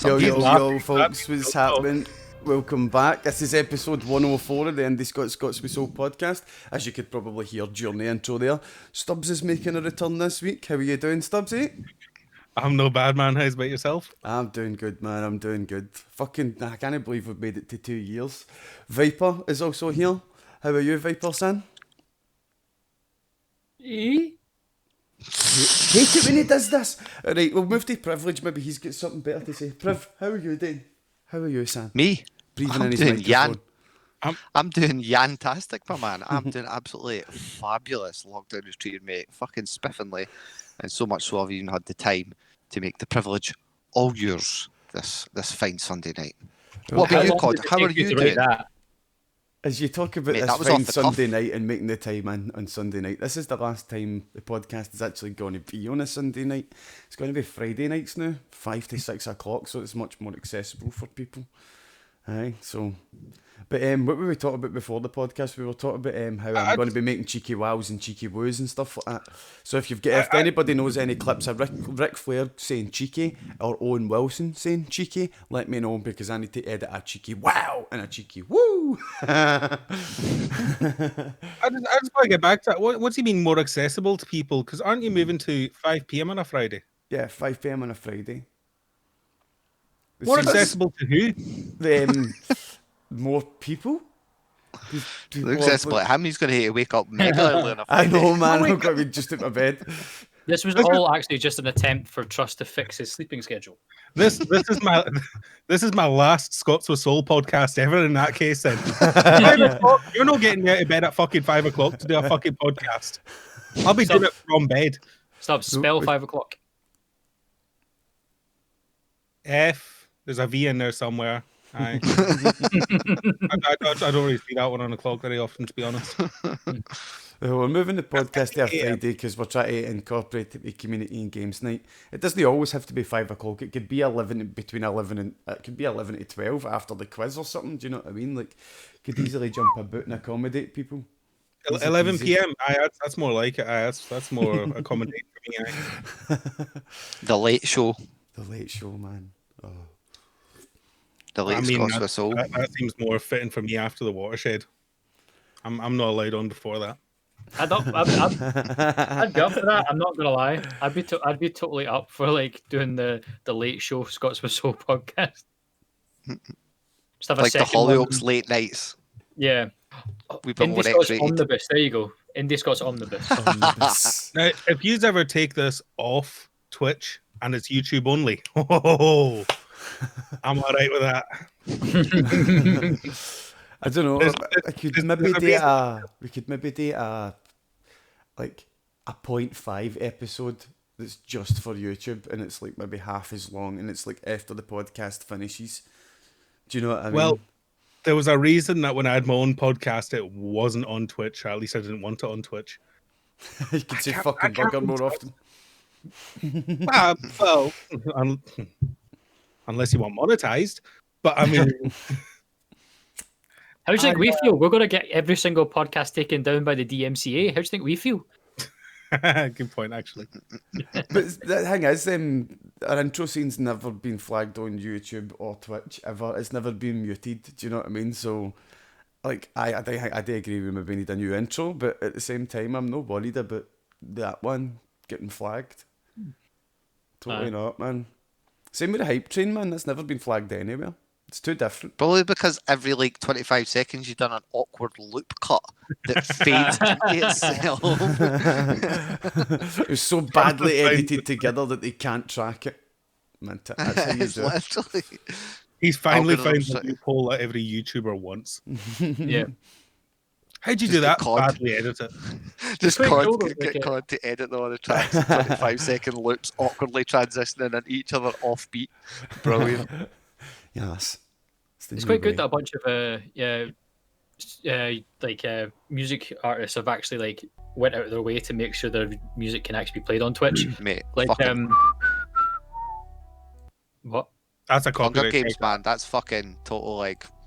Yo, folks, what's happening? Welcome back. This is episode 104 of the IndiScots with Soul podcast. As you could probably hear during the intro there, Stubbs is making a return this week. How are you doing, Stubbsy? I'm no bad, man. How's about yourself? I'm doing good, man. I'm doing good. I can't believe we've made it to 2 years. Viper is also here. How are you, Viper, son? Eh? Hate it when he does this. Alright, we'll move to Priviledge. Maybe he's got something better to say. Priv, how are you doing? How are you, son? Me? Breathing in his microphone. I'm doing yantastic, my man. I'm doing absolutely fabulous. Lockdown has treated me fucking spiffingly, and so much so I've even had the time to make the privilege all yours this fine Sunday night. What about you, COD? How are you doing? As you talk about this fine Sunday night and making the time in on Sunday night, this is the last time the podcast is actually going to be on a Sunday night. It's going to be Friday nights now, 5 to 6 o'clock, so it's much more accessible for people. Aye, so... But what were we talking about before the podcast? We were talking about how I'm going to be making cheeky wows and cheeky woos and stuff like that. So if anybody knows any clips of Ric Flair saying cheeky or Owen Wilson saying cheeky, let me know, because I need to edit a cheeky wow and a cheeky woo. I just want to get back to that. What's he mean more accessible to people? Because aren't you moving to 5 p.m. on a Friday? Yeah, 5 p.m. on a Friday. More accessible to who? More people? Accessible at him, he's going to have to wake up mega early on a Friday. I know, man. I'm going to be just at my bed. This was all actually just an attempt for Trust to fix his sleeping schedule. This is my last Scots with Soul podcast ever. In that case, then you're not getting me out of bed at fucking 5 o'clock to do a fucking podcast. I'll be doing it from bed. Stop. Spell 5 o'clock. F. There's a V in there somewhere. I don't really see that one on the clock very often, to be honest. We're moving the podcast to a Friday because we're trying to incorporate it with community and games night. It doesn't always have to be 5 o'clock. It could be 11 to 12 after the quiz or something. Do you know what I mean? Like, could easily jump about and accommodate people. 11 p.m. That's more like it. That's more accommodating for me. The late show. The late show, man. Oh. The late Scots with Soul. That seems more fitting for me after the watershed. I'm not allowed on before that. I'd go for that. I'm not gonna lie. I'd be totally up for like doing the late show Scots with Soul podcast. Just have like the Hollyoaks late nights. Yeah. We've been more IndiScots Omnibus. There you go. IndiScots Omnibus. Now, if you ever take this off Twitch and it's YouTube only, I'm all right with that. I don't know. We could maybe do a 0.5 episode that's just for YouTube, and it's like maybe half as long, and it's like after the podcast finishes. Do you know what I mean? Well, there was a reason that when I had my own podcast, it wasn't on Twitch. Or at least I didn't want it on Twitch. You could say fucking bugger more often. Well, unless you want monetized. But I mean, how do you think we feel? We're going to get every single podcast taken down by the DMCA. How do you think we feel? Good point, actually. But the thing is, our intro scene's never been flagged on YouTube or Twitch ever. It's never been muted. Do you know what I mean? So, like, I do agree we maybe need a new intro, but at the same time, I'm not worried about that one getting flagged. Totally not, man. Same with the hype train, man. That's never been flagged anywhere. It's too different. Probably because every 25 seconds you've done an awkward loop cut that fades into itself. It was so badly edited together that they can't track it. Man, that's how you do it. Literally. He's finally found the loophole that every YouTuber wants. Yeah. How'd you do that? Badly edit it. Just get COD to edit them on the tracks, 25-second loops, awkwardly transitioning into each other offbeat. Brilliant. Yes. It's quite good that a bunch of music artists have actually went out of their way to make sure their music can actually be played on Twitch. Mate, what? That's a Hunger copyright Games, man. That's fucking total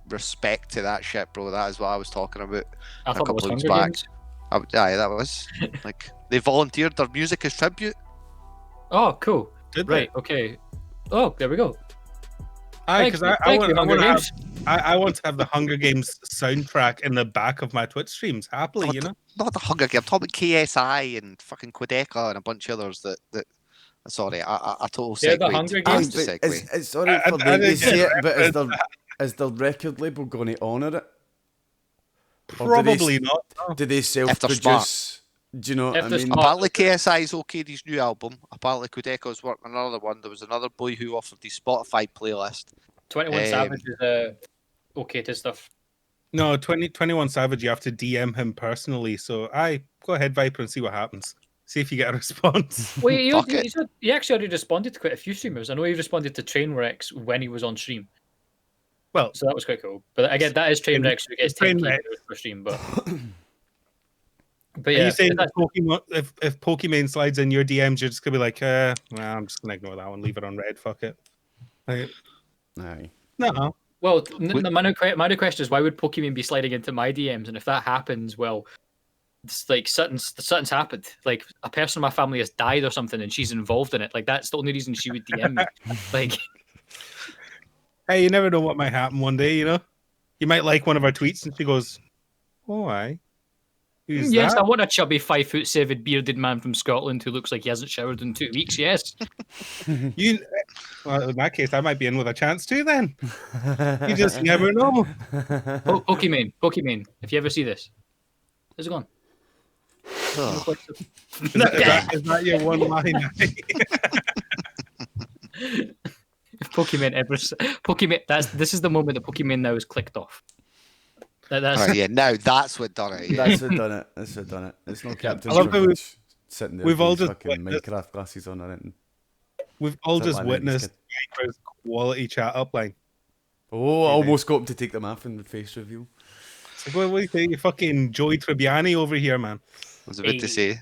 respect to that shit, bro. That is what I was talking about I a couple of weeks back. Aye, that was they volunteered their music as tribute. Oh, cool. Did right, okay. Oh, there we go. Because I Thank want you, Hunger to have Games. I want to have the Hunger Games soundtrack in the back of my Twitch streams happily, you know. Not the Hunger Games. I'm talking about KSI and fucking Quedeca and a bunch of others that. Sorry, I total They're the segued. Hunger Aye, Games. Just a but segue. it's alright I for them to didn't say get it, but is the record label going to honour it? Or Probably not. No. Do they they're smart. self-produce? Do you know what If I they're mean? smart. Apparently KSI's okayed his new album. Apparently Quedeca's working on another one. There was another boy who offered his Spotify playlist. 21 Savage is okay to stuff. No, 21 Savage, you have to DM him personally. So go ahead, Viper, and see what happens. See if you get a response. Wait, Fuck it. he actually already responded to quite a few streamers. I know he responded to Trainwrecks when he was on stream. Well, So that was quite cool. But again, that is Trainwrecks who gets 10 Trainwreck. per stream. But are yeah, you saying that Pokemon, if Pokemon slides in your DMs, you're just gonna be like, well, I'm just gonna ignore that one, leave it on red, fuck it. Like, Aye. no. well, my new question is, why would Pokemon be sliding into my DMs? And if that happens, well, it's like something's happened. Like a person in my family has died or something, and she's involved in it. Like that's the only reason she would DM me. Like, Hey, you never know what might happen one day, you know? You might like one of our tweets and she goes, oh, aye. Who's yes, that? I want a chubby 5'7" bearded man from Scotland who looks like he hasn't showered in 2 weeks. Yes. Well, in that case, I might be in with a chance too then. You just never know. Pokemon. If you ever see this, how's it going? Ugh. Is that your one line? Pokemon. This is the moment that Pokemon now is clicked off. That's Right, yeah, now that's what done it. Yeah. That's what done it. That's what done it. It's not Captain I love how Privilege sitting there we've with all his just fucking witnessed- Minecraft glasses on or anything. We've all Is that just like witnessed Viper's quality chat upline. Oh, I almost got up to take them off in the face reveal. It's like, what do you think? You fucking Joey Tribbiani over here, man. I was about to say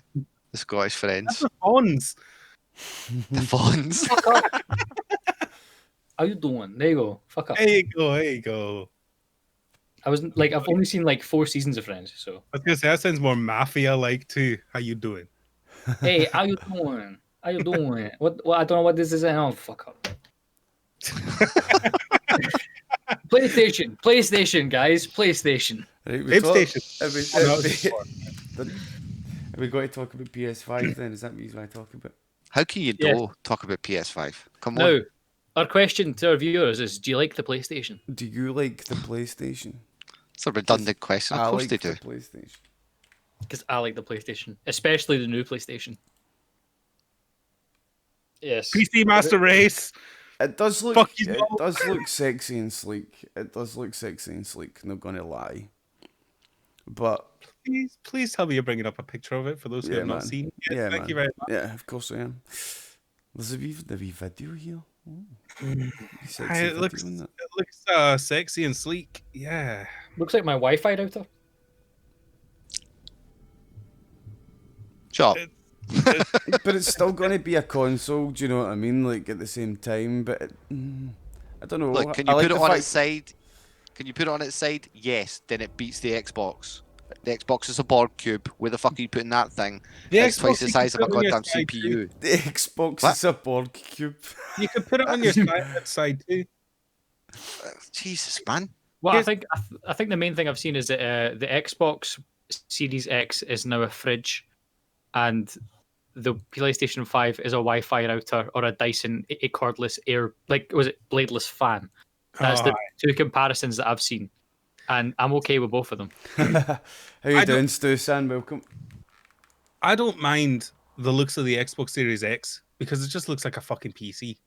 the Scottish That's friends, the Fawns. the Fawns. fuck up. How you doing? There you go. Fuck up. There you go, there you go. I've only seen like 4 seasons of Friends, so. I was gonna say that sounds more mafia-like too. How you doing? Hey, how you doing? How you doing? What I don't know what this is. Oh, fuck up. PlayStation, guys. PlayStation. Right, Vape Station. Are we going to talk about PS5 then? Is that what you want to talk about? How can you Yes. talk about PS5? Come Now, on. our question to our viewers is: do you like the PlayStation? Do you like the PlayStation? It's a redundant question. Of I course like they the do. PlayStation. Because I like the PlayStation, especially the new PlayStation. Yes. PC Master Race. It does look. Fuck you, It no. does look sexy and sleek. It does look sexy and sleek. Not gonna lie. But Please tell me you're bringing up a picture of it for those who yeah, have man. not seen it. Yes, Yeah, thank man. you very much. Yeah, of course I am. There's a wee video here. Ooh. Sexy It video looks in that. sexy and sleek. Yeah. Looks like my Wi-Fi router. Shut up. But it's still going to be a console. Do you know what I mean? Like at the same time, but I don't know. Look, can I you like put it the on fact- its side? Can you put it on its side? Yes. Then it beats the Xbox. The Xbox is a board cube. Where the fuck are you putting that thing? It's twice the you size of can a put on your goddamn side CPU. The Xbox What? is a board cube. too. You could put it on your side too. Jesus, man. Well, Here's- I think the main thing I've seen is that the Xbox Series X is now a fridge, and the PlayStation 5 is a Wi-Fi router or a Dyson a cordless air, like was it bladeless fan. That's Oh, the 2 comparisons that I've seen, and I'm okay with both of them. How you I doing, Stu? San, welcome. I don't mind the looks of the Xbox Series X because it just looks like a fucking PC.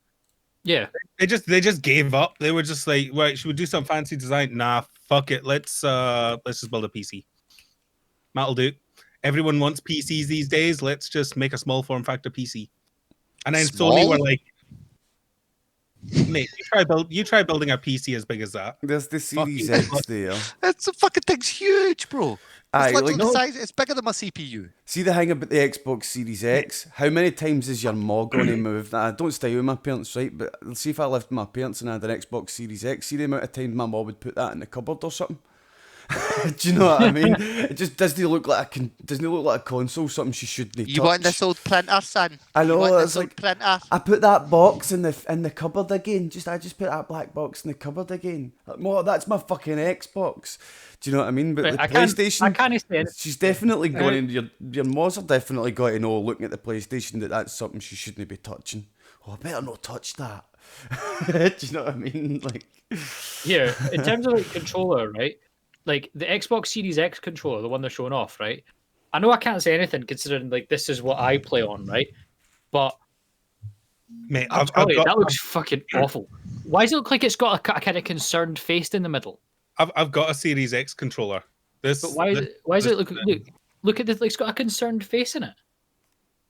Yeah, They just gave up. They were just like, right, should we do some fancy design? Nah, fuck it. Let's just build a PC. That'll do. Everyone wants PCs these days. Let's just make a small form factor PC. And then Sony Small? were like, mate, you try building a PC as big as that. There's the Series Fucking X there. It's the fucking thing's huge, bro. Aye, It's literally like, the no, size. It's bigger than my CPU. see the thing about the Xbox Series X? How many times is your mom going to move that? I don't stay with my parents, right? But see if I lived with my parents and I had an Xbox Series X, see the amount of times my mom would put that in the cupboard or something. Do you know what I mean? It just doesn't look like a console. Something she shouldn't touch. You want this old printer, son? I know. You want It's this old like printer? I put that box in the cupboard again. I just put that black box in the cupboard again. Like, well, that's my fucking Xbox. Do you know what I mean? But Right, with I can't PlayStation, say it. she's definitely going. Your mods are definitely going to know, looking at the PlayStation, that's something she shouldn't be touching. Oh, I better not touch that. Do you know what I mean? Like, Yeah, in terms of like controller, right? Like the Xbox Series X controller, the one they're showing off, right? I know I can't say anything considering like this is what I play on, right? But Mate, I'm sorry, that looks fucking awful. Why does it look like it's got a kind of concerned face in the middle? I've got a Series X controller. But why does it look at this? Like it's got a concerned face in it.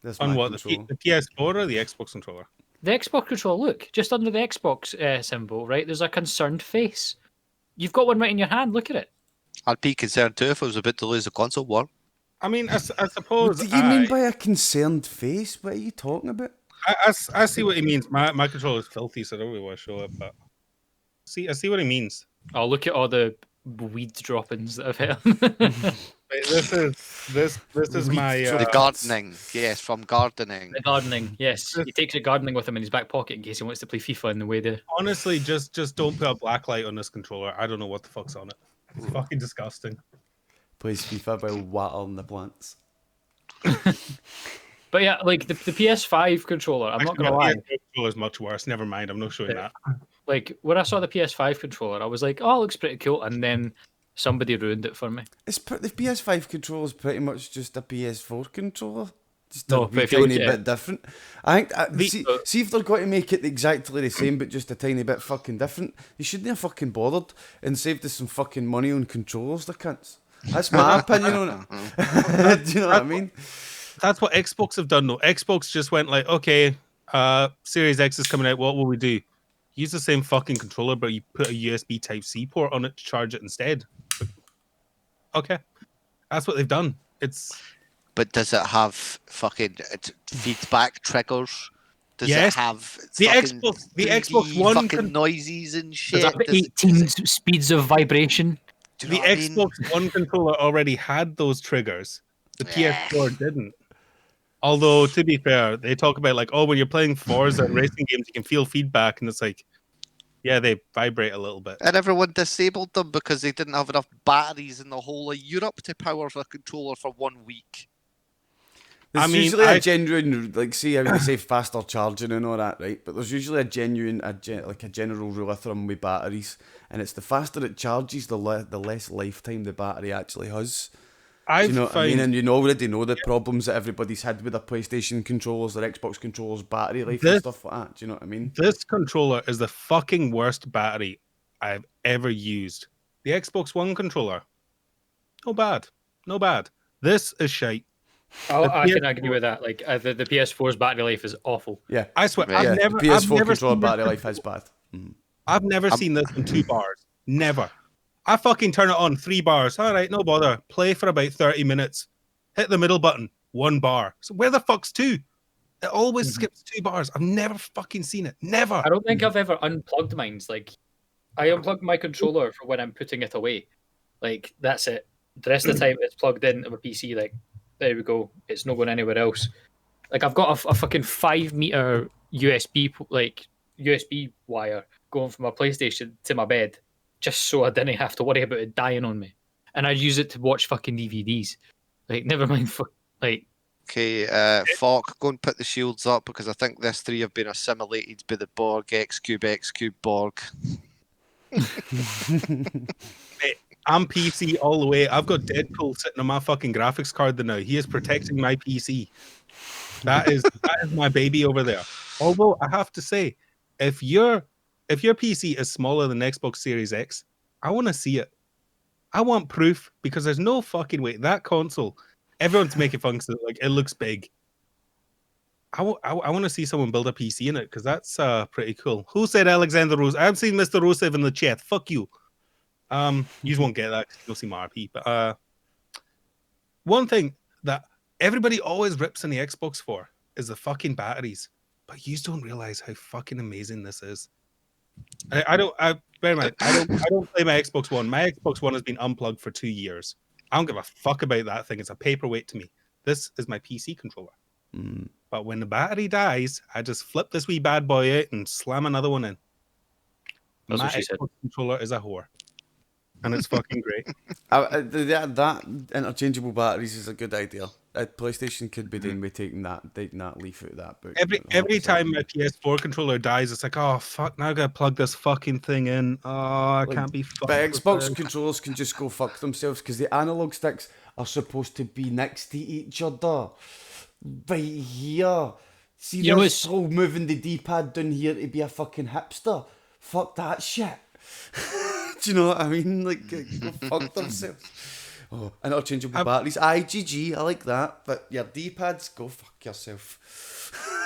that's on my what controller. the PS4 or the Xbox controller? The Xbox controller, look, just under the Xbox symbol, right? There's a concerned face. You've got one right in your hand. Look at it. I'd be concerned too if I was about to lose the console war. I mean, I What suppose. do you mean by a concerned face? What are you talking about? I see what he means. My controller is filthy, so I don't really want to show it. But I see what he means. Oh, look at all the weed droppings that I've hit. Wait, this is my The gardening, yes, from gardening. The gardening, yes. He takes it gardening with him in his back pocket in case he wants to play FIFA in the way there. honestly just don't put a black light on this controller. I don't know what the fuck's on it. It's fucking disgusting. Plays FIFA while watering the plants. But yeah, like the PS5 controller, I'm not Actually, gonna my lie. PS4 controller is much worse. Never mind, I'm not showing that. Like when I saw the PS5 controller, I was like, "Oh, it looks pretty cool," and then somebody ruined it for me. The PS5 controller is pretty much just a PS4 controller. Just No, a but wee if you look tiny at bit different. I think see if they're going to make it exactly the same, but just a tiny bit fucking different. You shouldn't have fucking bothered and saved us some fucking money on controllers, the cunts. That's my opinion on it. Do you know what I mean? That's what Xbox have done though. Xbox just went like, okay, Series X is coming out. What will we do? Use the same fucking controller, but you put a USB Type-C port on it to charge it instead. Okay, that's what they've done. But does it have fucking feedback triggers? Does Yes. it have The fucking Xbox One fucking noises and shit? Does that 18 speeds of vibration? Do you The know what I mean? Xbox One controller already had those triggers. The PS4 didn't. Although, to be fair, they talk about like, oh, when you're playing Forza and racing games, you can feel feedback, and it's like, yeah, they vibrate a little bit. And everyone disabled them because they didn't have enough batteries in the whole of Europe to power a controller for 1 week. There's usually a genuine, like, see how they say faster charging and all that, right? But there's usually a general rule of thumb with batteries, and it's the faster it charges, the less lifetime the battery actually has. Do you know what I mean? And you already know the problems that everybody's had with their PlayStation controllers, their Xbox controllers, battery life and stuff like that. Do you know what I mean? This controller is the fucking worst battery I've ever used. The Xbox One controller, no bad. This is shite. I can agree with that. Like the PS4's battery life is awful. Yeah, I swear, the PS4 controller battery life is bad. I've never seen this in 2 bars. Never. I fucking turn it on 3 bars. All right, no bother. Play for about 30 minutes. Hit the middle button. 1 bar. So where the fuck's 2? It always skips 2 bars. I've never fucking seen it. Never. I don't think I've ever unplugged mine. Like I unplug my controller for when I'm putting it away. Like that's it. The rest of the time it's plugged into my PC. Like there we go. It's not going anywhere else. Like I've got a fucking 5 meter USB wire going from my PlayStation to my bed, just so I didn't have to worry about it dying on me. And I use it to watch fucking DVDs. Like never mind. Okay, Falk, go and put the shields up because I think this 3 have been assimilated by the Borg X Cube Borg. Mate, I'm PC all the way. I've got Deadpool sitting on my fucking graphics card now. He is protecting my PC. That is my baby over there. Although I have to say, if your PC is smaller than Xbox Series X, I want to see it. I want proof because there's no fucking way that console. Everyone's making fun of it, like it looks big. I want to see someone build a PC in it because that's pretty cool. Who said Alexander Rose? I've seen Mr. Rusev in the chat. Fuck you. You just won't get that because you'll see my RP. But one thing that everybody always rips on the Xbox for is the fucking batteries. But you don't realize how fucking amazing this is. Bear in mind, I don't play my Xbox One. My Xbox One has been unplugged for 2 years. I don't give a fuck about that thing. It's a paperweight to me. This is my PC controller. But when the battery dies, I just flip this wee bad boy out and slam another one in. That's my what she said. Xbox controller is a whore. And it's fucking great. That interchangeable batteries is a good idea. PlayStation could be doing with taking that leaf out of that book. Every time my PS4 controller dies, it's like, oh fuck, now I gotta plug this fucking thing in. Oh, I can't be fucked. But Xbox controllers can just go fuck themselves because the analog sticks are supposed to be next to each other. Right here. See, this whole moving the D-pad down here to be a fucking hipster. Fuck that shit. Do you know what I mean? Like, go fuck themselves. Oh, interchangeable batteries. IGG, I like that. But your D-pads, go fuck yourself.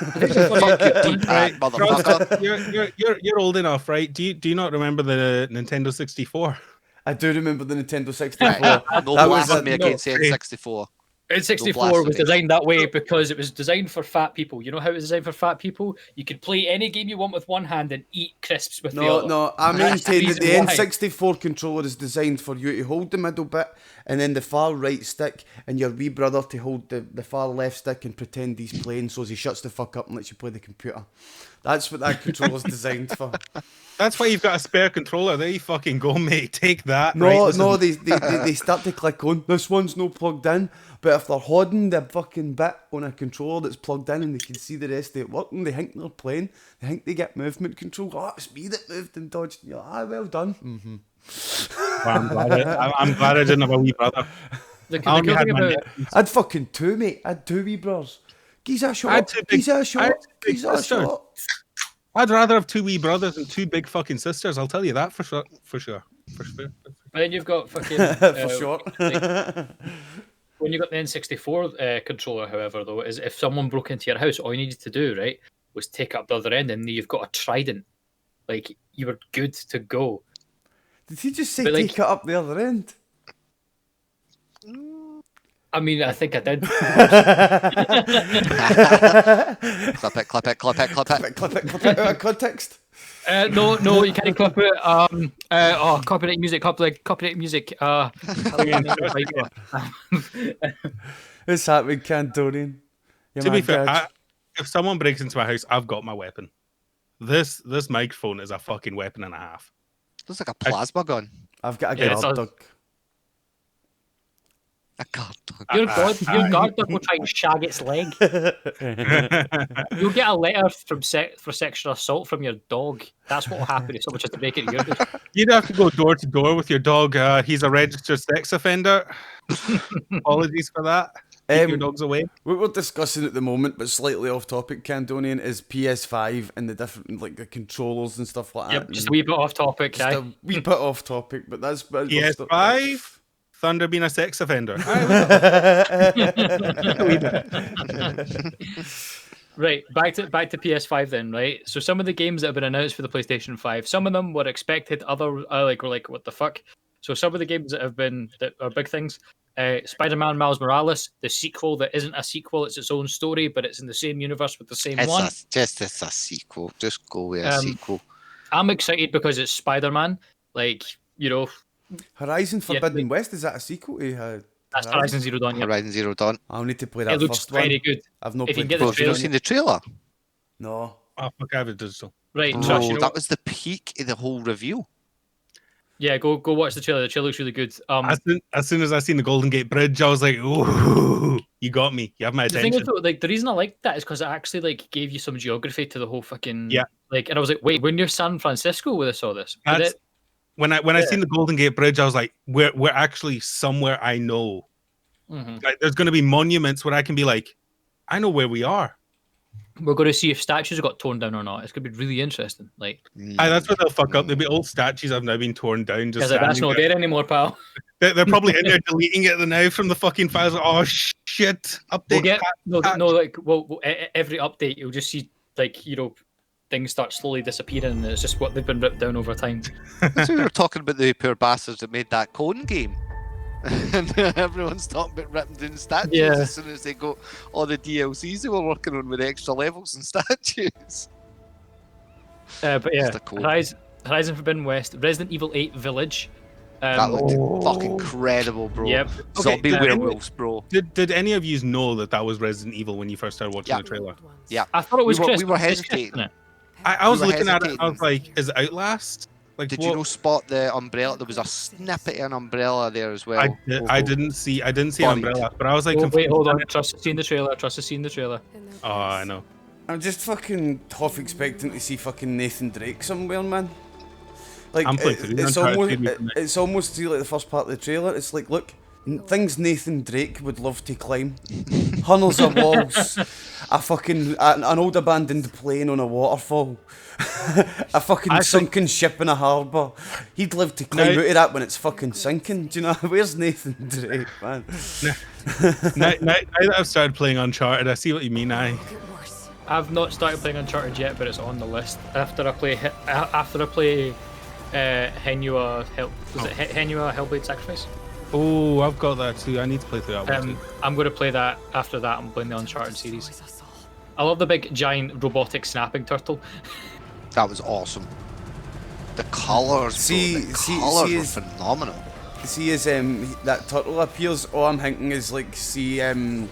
Fuck your D-pad, motherfucker. You're old enough, right? Do you not remember the Nintendo 64? I do remember the Nintendo 64. No blasphemy against the N64. N64 was designed that way because it was designed for fat people. You know how it was designed for fat people? You could play any game you want with one hand and eat crisps with the other. No, I maintain that the N64 controller is designed for you to hold the middle bit and then the far right stick and your wee brother to hold the far left stick and pretend he's playing so as he shuts the fuck up and lets you play the computer. That's what that controller's designed for. That's why you've got a spare controller. There you fucking go, mate. Take that. They start to click on, this one's no plugged in. But if they're holding the fucking bit on a controller that's plugged in and they can see the rest of it working, they think they're playing. They think they get movement control. Oh, it's me that moved and dodged. You're like, well done. Mm-hmm. Well, I'm glad I didn't have a wee brother. I'd fucking two, mate. I'd two wee brothers. Geez a shot. Geez a shot. I'd rather have two wee brothers than two big fucking sisters. I'll tell you that for sure. But then you've got fucking for sure. When you got the N64 controller, however, though, is if someone broke into your house, all you needed to do, right, was take up the other end, and you've got a trident. Like, you were good to go. Did he just say take it up the other end? I mean, I think I did. Clip it. Clip it out of context. No, you can't clip it. Copyright music. It's happening, Cantonian. To be fair, if someone breaks into my house, I've got my weapon. This microphone is a fucking weapon and a half. Looks like a plasma gun. I've got a guard dog. A guard dog. Your guard dog will try and shag its leg. You'll get a letter for sexual assault from your dog. That's what will happen if someone tries to break into your house. You'd have to go door to door with your dog. He's a registered sex offender. Apologies for that. Keep your dogs away. What we're discussing at the moment, but slightly off topic, Candonian, is PS5 and the different, like, the controllers and stuff like that. Yep, just a wee bit off topic. Just a wee bit off topic, but that's PS5. Thunder being a sex offender. Right, back to PS5 then, right? So some of the games that have been announced for the PlayStation 5, some of them were expected, other were like, what the fuck? So some of the games that are big things, Spider-Man Miles Morales, the sequel that isn't a sequel, it's its own story, but it's in the same universe with the same one. It's a sequel. Just go with a sequel. I'm excited because it's Spider-Man. Like, you know, Horizon Forbidden West, is that a sequel to that's Horizon Zero Dawn? Yeah. Horizon Zero Dawn. I'll need to play that. It looks very good. I've not played Have you not seen the trailer? No. Oh, fuck, I have it digital. Right, Josh, that was the peak of the whole review. Yeah, go watch the trailer. The trailer looks really good. As soon as I seen the Golden Gate Bridge, I was like, "Ooh, you got me. You have my attention." The thing is, like, the reason I liked that is because it actually like gave you some geography to the whole fucking like. And I was like, wait, when you're San Francisco with all this? When I seen the Golden Gate Bridge, I was like, we're actually somewhere I know. Mm-hmm. Like, there's going to be monuments where I can be like, I know where we are. We're going to see if statues got torn down or not. It's going to be really interesting. Like, that's where they'll fuck up. There'll be old statues have now been torn down. Just that's not there anymore, pal. They're probably in there deleting it now from the fucking files. Oh shit! Update. Every update you'll just see, like, you know, things start slowly disappearing, and it's just what they've been ripped down over time. So we were talking about the poor bastards that made that Cone game. And everyone's talking about ripping down statues as soon as they got all the DLCs they were working on with extra levels and statues. But yeah, Just a code. Horizon Forbidden West, Resident Evil 8 Village. That looked fucking incredible, bro. Yep. Zombie Okay, werewolves, bro. Did any of you know that was Resident Evil when you first started watching the trailer? Yeah. I thought it was we were hesitating. I was We were looking at it. I was hesitating. like, is it Outlast? Like, Did what? you know spot the umbrella? There was a snippet of an umbrella there as well. I didn't see an Buried. umbrella, but I was like, Oh, wait, confused. hold on. Trust has seen the trailer. Oh, I know. I'm just fucking half expecting to see fucking Nathan Drake somewhere, man. Like, I'm playing through it's almost see like the first part of the trailer. It's like, look, things Nathan Drake would love to climb: tunnels of walls, an old abandoned plane on a waterfall, a fucking sunken ship in a harbour. He'd love to climb out of that when it's fucking sinking. Do you know? Where's Nathan Drake, man? now that I've started playing Uncharted, I see what you mean. I've not started playing Uncharted yet, but it's on the list. After I play Henua Hellblade Sacrifice. Oh, I've got that too. I need to play through that one too. I'm going to play that after that. I'm playing the Uncharted series. I love the big giant robotic snapping turtle. That was awesome. The colours, the colours were phenomenal. See, as that turtle appears, all I'm thinking is like, you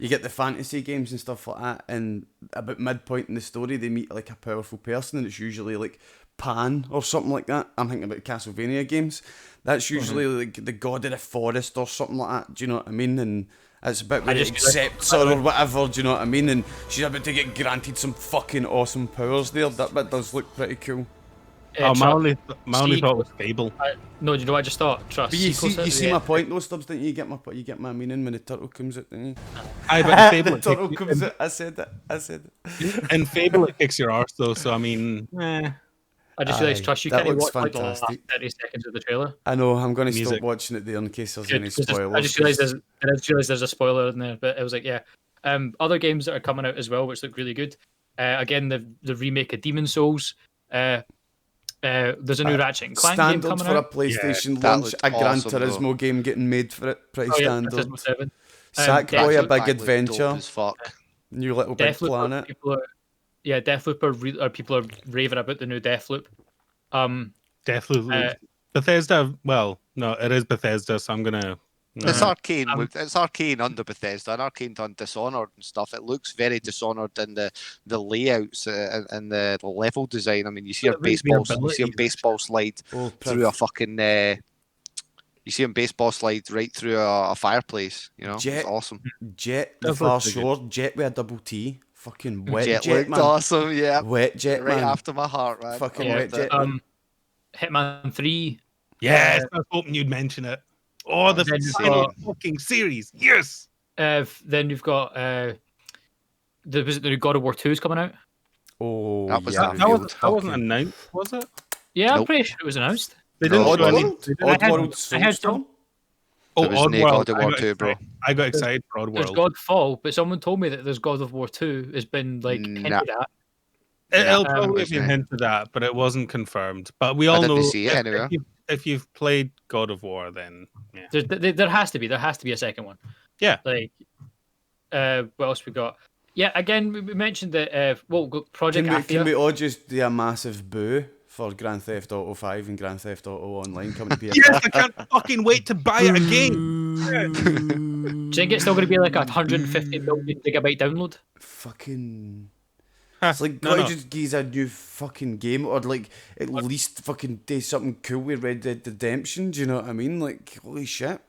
get the fantasy games and stuff like that, and about midpoint in the story, they meet like a powerful person, and it's usually like Pan or something like that. I'm thinking about Castlevania games. That's usually like the god of the forest or something like that. Do you know what I mean? And it's a bit where it accepts her or whatever. Do you know what I mean? And she's about to get granted some fucking awesome powers there. That bit does look pretty cool. My only thought was Fable. No, do you know what I just thought? Trust. But you see my point though, Stubbs, didn't you? You get my meaning when the turtle comes out, didn't you? But Fable, the turtle comes out. I said it. In Fable, it kicks your arse though. So I mean, I just realised, Trust, you can't watch like the last fantastic. 30 seconds of the trailer. I know. I'm going to stop watching it there in case there's any spoilers. I just realised there's a spoiler in there, but it was like, yeah. Other games that are coming out as well, which look really good. Again, the remake of Demon's Souls. There's a new Ratchet and Clank game coming for out. a PlayStation launch, a Gran Turismo game getting made for it, pretty standard. Sackboy, a big adventure. New Little Big Planet. Deathloop people are raving about the new Deathloop. Deathloop. Bethesda. Well, no, it is Bethesda, so I'm gonna. It's Arcane. It's Arcane under Bethesda, and Arcane done Dishonored and stuff. It looks very Dishonored in the layouts and the level design. I mean, you see a baseball slide through a fucking. You see a baseball slide right through a fireplace. You know, it's awesome. Jet, the Far Shore, Jet with a double T. Fucking wet Jet, man. Awesome, yeah. Wet Jet, right man. after my heart, man. Fucking Wet Jet. Hitman 3. Yes, I was hoping you'd mention it. Oh, the fucking series. Yes. Then you've got the new God of War 2 is coming out. Oh, that was that wasn't announced, was it? Yeah, I'm pretty sure it was announced. They didn't show any. Oddworld. I had some. Oddworld. God of War 2, bro. I got excited for Oddworld. There's Godfall, but someone told me that there's God of War 2 has been like hinted at. It'll probably be hinted at, but it wasn't confirmed. But we all know if you've played God of War, then yeah. There has to be a second one. Yeah. Like, what else we got? Yeah, again, we mentioned that. Project Athia. Can we all just do a massive boo for Grand Theft Auto 5 and Grand Theft Auto Online coming to PS5? Yes, I can't fucking wait to buy it again. Do you think it's still going to be like a 150 million gigabyte download? Fucking. It's like, just give a new fucking game, or like at least fucking do something cool with Red Dead Redemption. Do you know what I mean? Like, holy shit.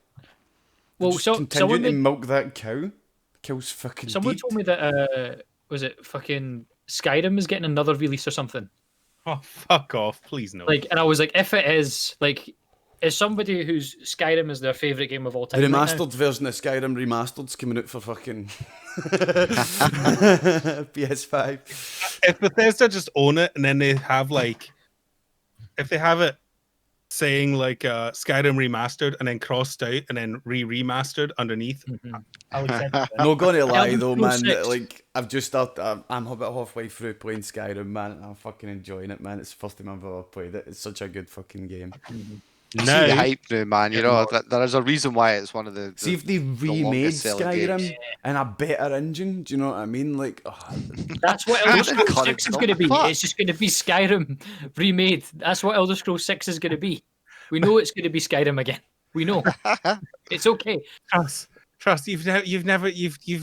Well, continue to milk that cow. Cow's fucking. Someone told me that was it fucking Skyrim is getting another release or something. Oh, fuck off, please no. Like, and I was like, if it is, like, as somebody whose Skyrim is their favourite game of all time. The remastered version of Skyrim Remastered's coming out for fucking PS5. If Bethesda just own it and then they have like, if they have it saying like Skyrim Remastered and then crossed out and then remastered underneath, I would say not gonna lie though, man. Like, I've just started. I'm about halfway through playing Skyrim, man. I'm fucking enjoying it, man. It's the first time I've ever played it. It's such a good fucking game. I see the hype now, man. You know, there is a reason why it's one of the. See if they remade Skyrim in a better engine. Do you know what I mean? Like, that's what Elder Scrolls 6 is going to be. It's just going to be Skyrim remade. That's what Elder Scrolls 6 is going to be. We know it's going to be Skyrim again. We know. It's okay. Trust. You've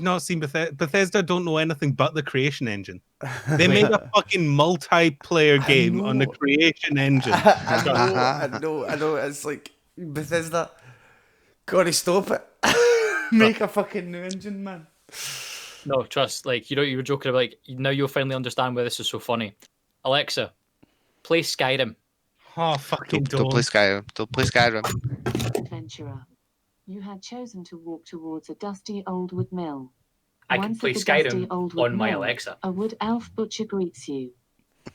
not seen Bethesda. Bethesda don't know anything but the creation engine. They made a fucking multiplayer game on the creation engine. I know. It's like Bethesda. Gotta stop it. Make a fucking new engine, man. No, trust. Like, you know, you were joking about, like, now you'll finally understand why this is so funny. Alexa, play Skyrim. Oh, fucking don't play Skyrim. Don't play Skyrim. Adventurer, you had chosen to walk towards a dusty old wood mill. I can play Skyrim on my Alexa. A wood elf butcher greets you.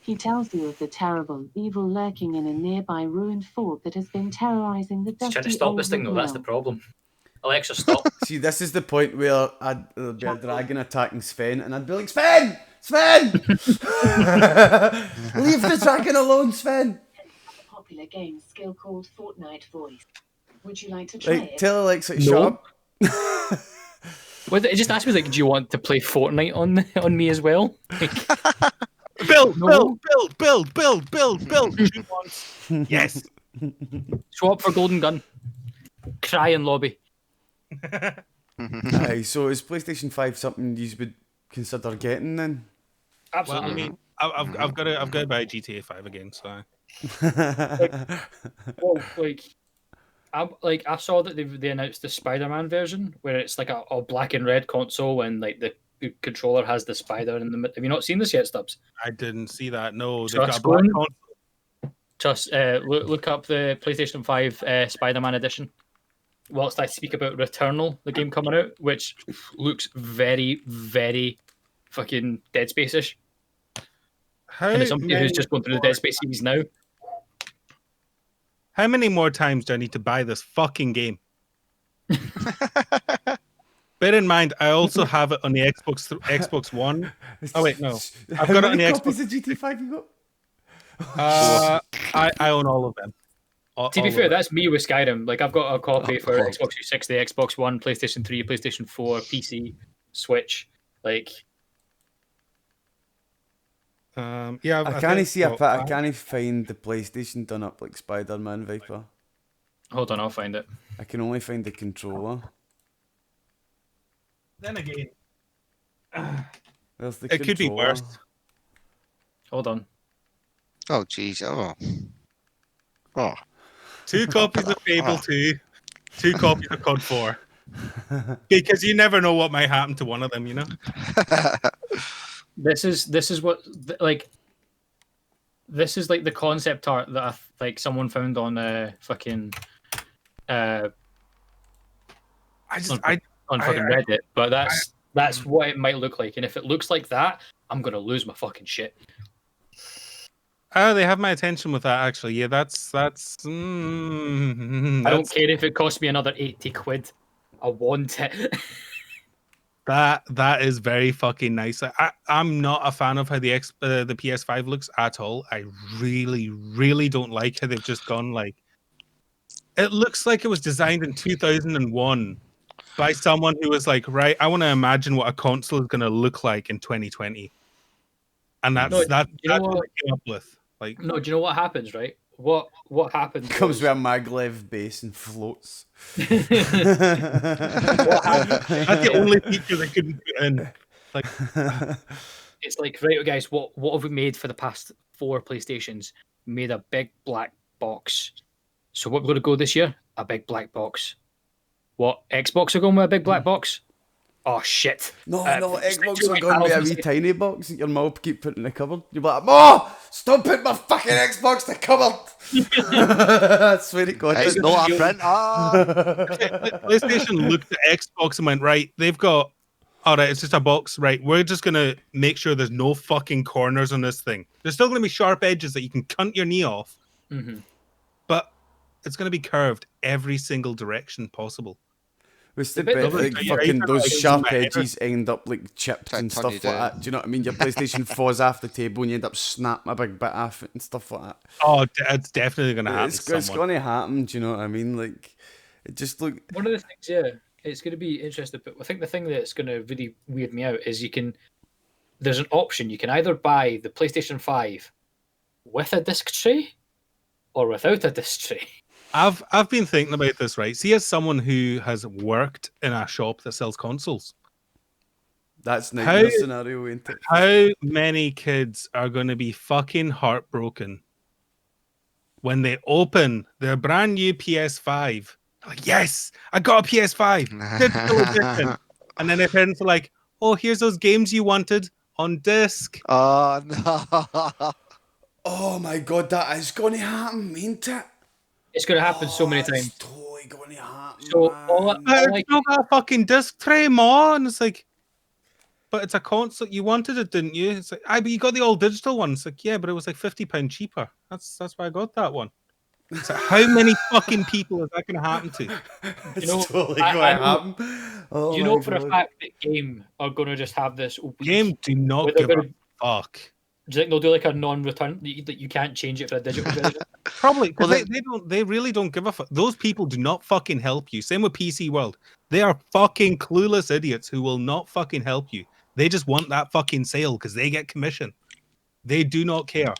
He tells you of the terrible evil lurking in a nearby ruined fort that has been terrorizing the dusty old trying to stop this thing, though. That's the problem. Alexa, stop. See, this is the point where there'd be a dragon attacking Sven, and I'd be like, Sven! Leave the dragon alone, Sven! A popular game skill called Fortnite Voice. Would you like to try it? Tell Alexa to shut up. Well, it just asked me, like, do you want to play Fortnite on me as well? Like, build. Shoot once. Yes. Swap for Golden Gun. Cry in lobby. Aye, so is PlayStation 5 something you would consider getting then? Absolutely. Well, I mean, I've got to buy GTA 5 again, so. I saw that they announced the Spider-Man version where it's like a black and red console and like the controller has the spider in the middle. Have you not seen this yet, Stubzx? I didn't see that. No, they've Just got a black console. Just look up the PlayStation 5 Spider-Man edition. Whilst I speak about Returnal, the game coming out, which looks very, very fucking Dead Space-ish. And it's somebody who's just going through the Dead Space series now. How many more times do I need to buy this fucking game? Bear in mind, I also have it on the Xbox One. Oh wait, no, I've got it on the Xbox. How many copies of GT5 you got? I own all of them. To be fair, that's me with Skyrim. Like, I've got a copy for Xbox 360, Xbox One, PlayStation 3, PlayStation 4, PC, Switch. Like, yeah, I can't see I can't find the PlayStation done up like Spider-Man Viper. Hold on, I'll find it. I can only find the controller. Then again, Where's the it could be worse. Hold on. Oh, jeez. Oh. 2 copies of Fable 2, 2 copies of COD 4. Because you never know what might happen to one of them, you know? This is what like the concept art that someone found on fucking on fucking Reddit, but that's what it might look like, and if it looks like that, I'm gonna lose my fucking shit. Oh, they have my attention with that, actually. Yeah, that's I don't care if it costs me another 80 quid. I want it. That is very fucking nice. I'm not a fan of how the PS5 looks at all. I really, really don't like how they've just gone like. It looks like it was designed in 2001 by someone who was like, right, I want to imagine what a console is going to look like in 2020, and that's what I came up with. Like, no, do you know what happens, right? What happens? Comes with a maglev base and floats. What happened? That's the only feature they couldn't put in. Like, it's like, right, guys, what have we made for the past 4 PlayStations? We made a big black box. So what we're going to go this year? A big black box. What, Xbox are going with a big black box? Oh shit! No, Xbox are going with a wee tiny box that your mum keep putting in the cupboard. You're like, Ma, stop putting my fucking Xbox in the cupboard. I swear to God. It's not a print. PlayStation looked at Xbox and went, right, they've got, all right, it's just a box, right? We're just gonna make sure there's no fucking corners on this thing. There's still gonna be sharp edges that you can cunt your knee off, but it's gonna be curved every single direction possible. What's the bit bit that- like Yeah, fucking even those like sharp my head. edges end up like chips Try to and turn stuff you like down. that? Do you know what I mean? Your PlayStation falls off the table and you end up snapping a big bit off it and stuff like that. Oh, it's definitely going to happen. It's to going someone. to happen. Do you know what I mean? Like, it just look. One of the things, yeah, it's going to be interesting. But I think the thing that's going to really weird me out is there's an option. You can either buy the PlayStation 5 with a disc tray or without a disc tray. I've been thinking about this, right? See, as someone who has worked in a shop that sells consoles, That's nightmare scenario, ain't it? how many kids are going to be fucking heartbroken when they open their brand new PS5? Like, yes, I got a PS5, digital edition. And then their parents are like, oh, here's those games you wanted on disc. Oh no! Oh my god, that is going to happen, ain't it? It's going to happen so many It's times. totally going to happen. So man. all But I it's not got a fucking disc tray, ma. And it's like, but it's a console. You wanted it, didn't you? It's like, but you got the old digital one. It's like, yeah, but it was like £50 cheaper. That's why I got that one. It's like, how many fucking people is that going to happen to? It's know, totally I going to know- happen. Oh you my know for a God. fact that Game are going to just have this week. Game do not where they're give a gonna- fuck. Do you think they'll do like a non-return that you can't change it for a digital version? Probably because Well, they really don't give a fuck. Those people do not fucking help you. Same with PC World. They are fucking clueless idiots who will not fucking help you. They just want that fucking sale because they get commission. They do not care.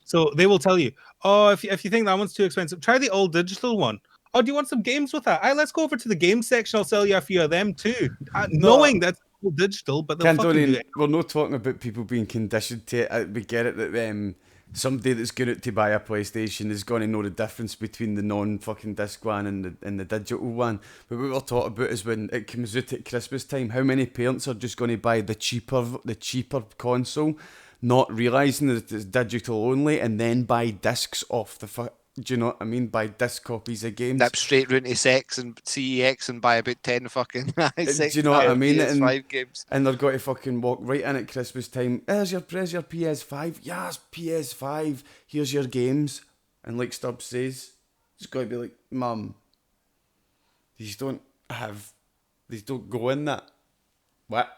So they will tell you, oh, if you think that one's too expensive, try the old digital one. Oh, do you want some games with that? Let's go over to the game section. I'll sell you a few of them too. Knowing that's all digital, but they'll fucking do it. We're not talking about people being conditioned to it. We get it that somebody that's going out to buy a PlayStation is going to know the difference between the non-fucking disc one and the digital one. But what we're talking about is when it comes out at Christmas time, how many parents are just going to buy the cheaper console, not realising that it's digital only, and then buy discs off the do you know what I mean? Buy disc copies of games. Nip straight round to Sex and CEX and buy about 10 fucking Do you know what I mean? PS5 games. And they're going to fucking walk right in at Christmas time. Here's your PS5. Yes, PS5. Here's your games. And like Stubbs says, it's going to be like, Mum, these don't go in that. What?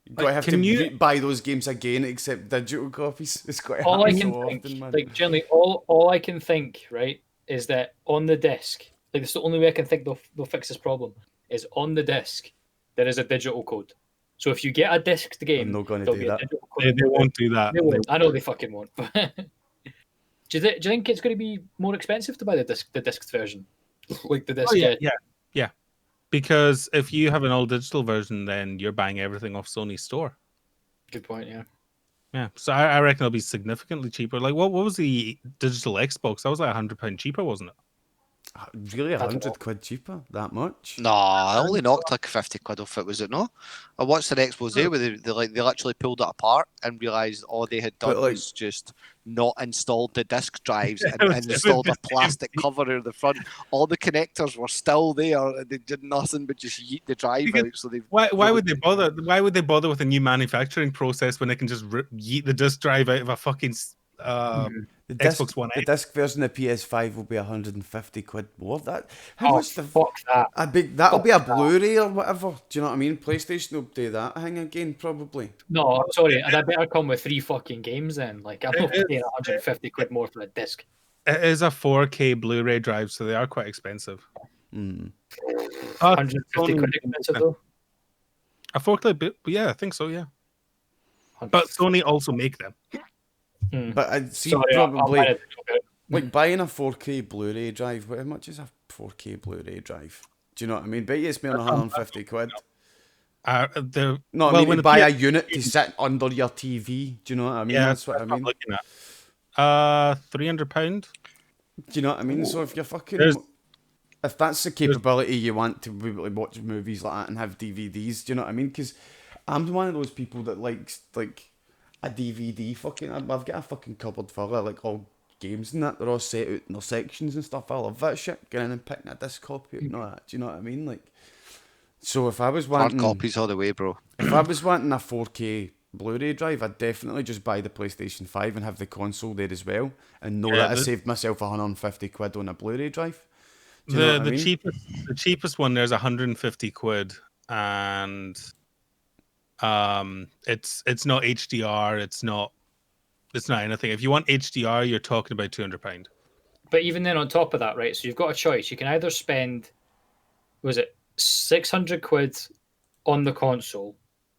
You've got to have to buy those games again, except digital copies. It's got to All I happen can so think, often, man. like generally, all I can think, right, is that on the disc, like it's the only way I can think they'll fix this problem is on the disc there is a digital code. So if you get a disc to game, I'm not gonna there'll do be a that. digital code. They won't do that. They won't. I know they fucking won't. Do you think it's going to be more expensive to buy the disc version, like the disc? Oh, yeah. Because if you have an old digital version, then you're buying everything off Sony's store. Good point. Yeah. Yeah, so I reckon it'll be significantly cheaper. Like, what was the digital Xbox? That was like £100 cheaper, wasn't it? Really, £100 cheaper? That much? No, I only knocked like 50 quid off it, was it no? I watched an expose where they literally pulled it apart and realised all they had done was just not installed the disc drives and installed a plastic cover over the front. All the connectors were still there and they did nothing but just yeet the drive out. So they Why would they bother? Why would they bother with a new manufacturing process when they can just yeet the disc drive out of a fucking The Xbox One The X? disc version of PS5 will be £150 more. How Oh, much the fuck that. that'll be a Blu-ray or whatever. Do you know what I mean? PlayStation will do that thing again, probably. No, I'm sorry. And I better come with 3 fucking games then. Like I'm not paying £150 more for a disc. It is a 4K Blu-ray drive, so they are quite expensive. Mm. £150 expensive though. A 4K, yeah, I think so, yeah. But Sony also make them. But I'd see Sorry, probably I'll buy it. like buying a 4K Blu-ray drive. How much is a 4K Blu-ray drive? Do you know what I mean? Bet you it's more than £150. No, I mean when to the buy a unit to sit under your TV. Do you know what I mean? Yeah, That's what I mean. looking at. £300. Do you know what I mean? So if you're fucking, There's- if that's the capability you want to be able to watch movies like that and have DVDs, do you know what I mean? Because I'm one of those people that likes like a DVD. I've got a fucking cupboard full of like all games and that. They're all set out in their sections and stuff. I love that shit. Going in and picking a disc copy out and all that. Do you know what I mean? Like, so if I was wanting hard copies all the way, bro. if I was wanting a 4K Blu-ray drive, I'd definitely just buy the PlayStation 5 and have the console there as well, and know that I saved myself £150 on a Blu-ray drive. Do you know what I mean? The cheapest one there's 150 quid, and it's not HDR, it's not anything. If you want HDR, you're talking about £200. But even then, on top of that, right? So you've got a choice. You can either spend, was it 600 quid on the console,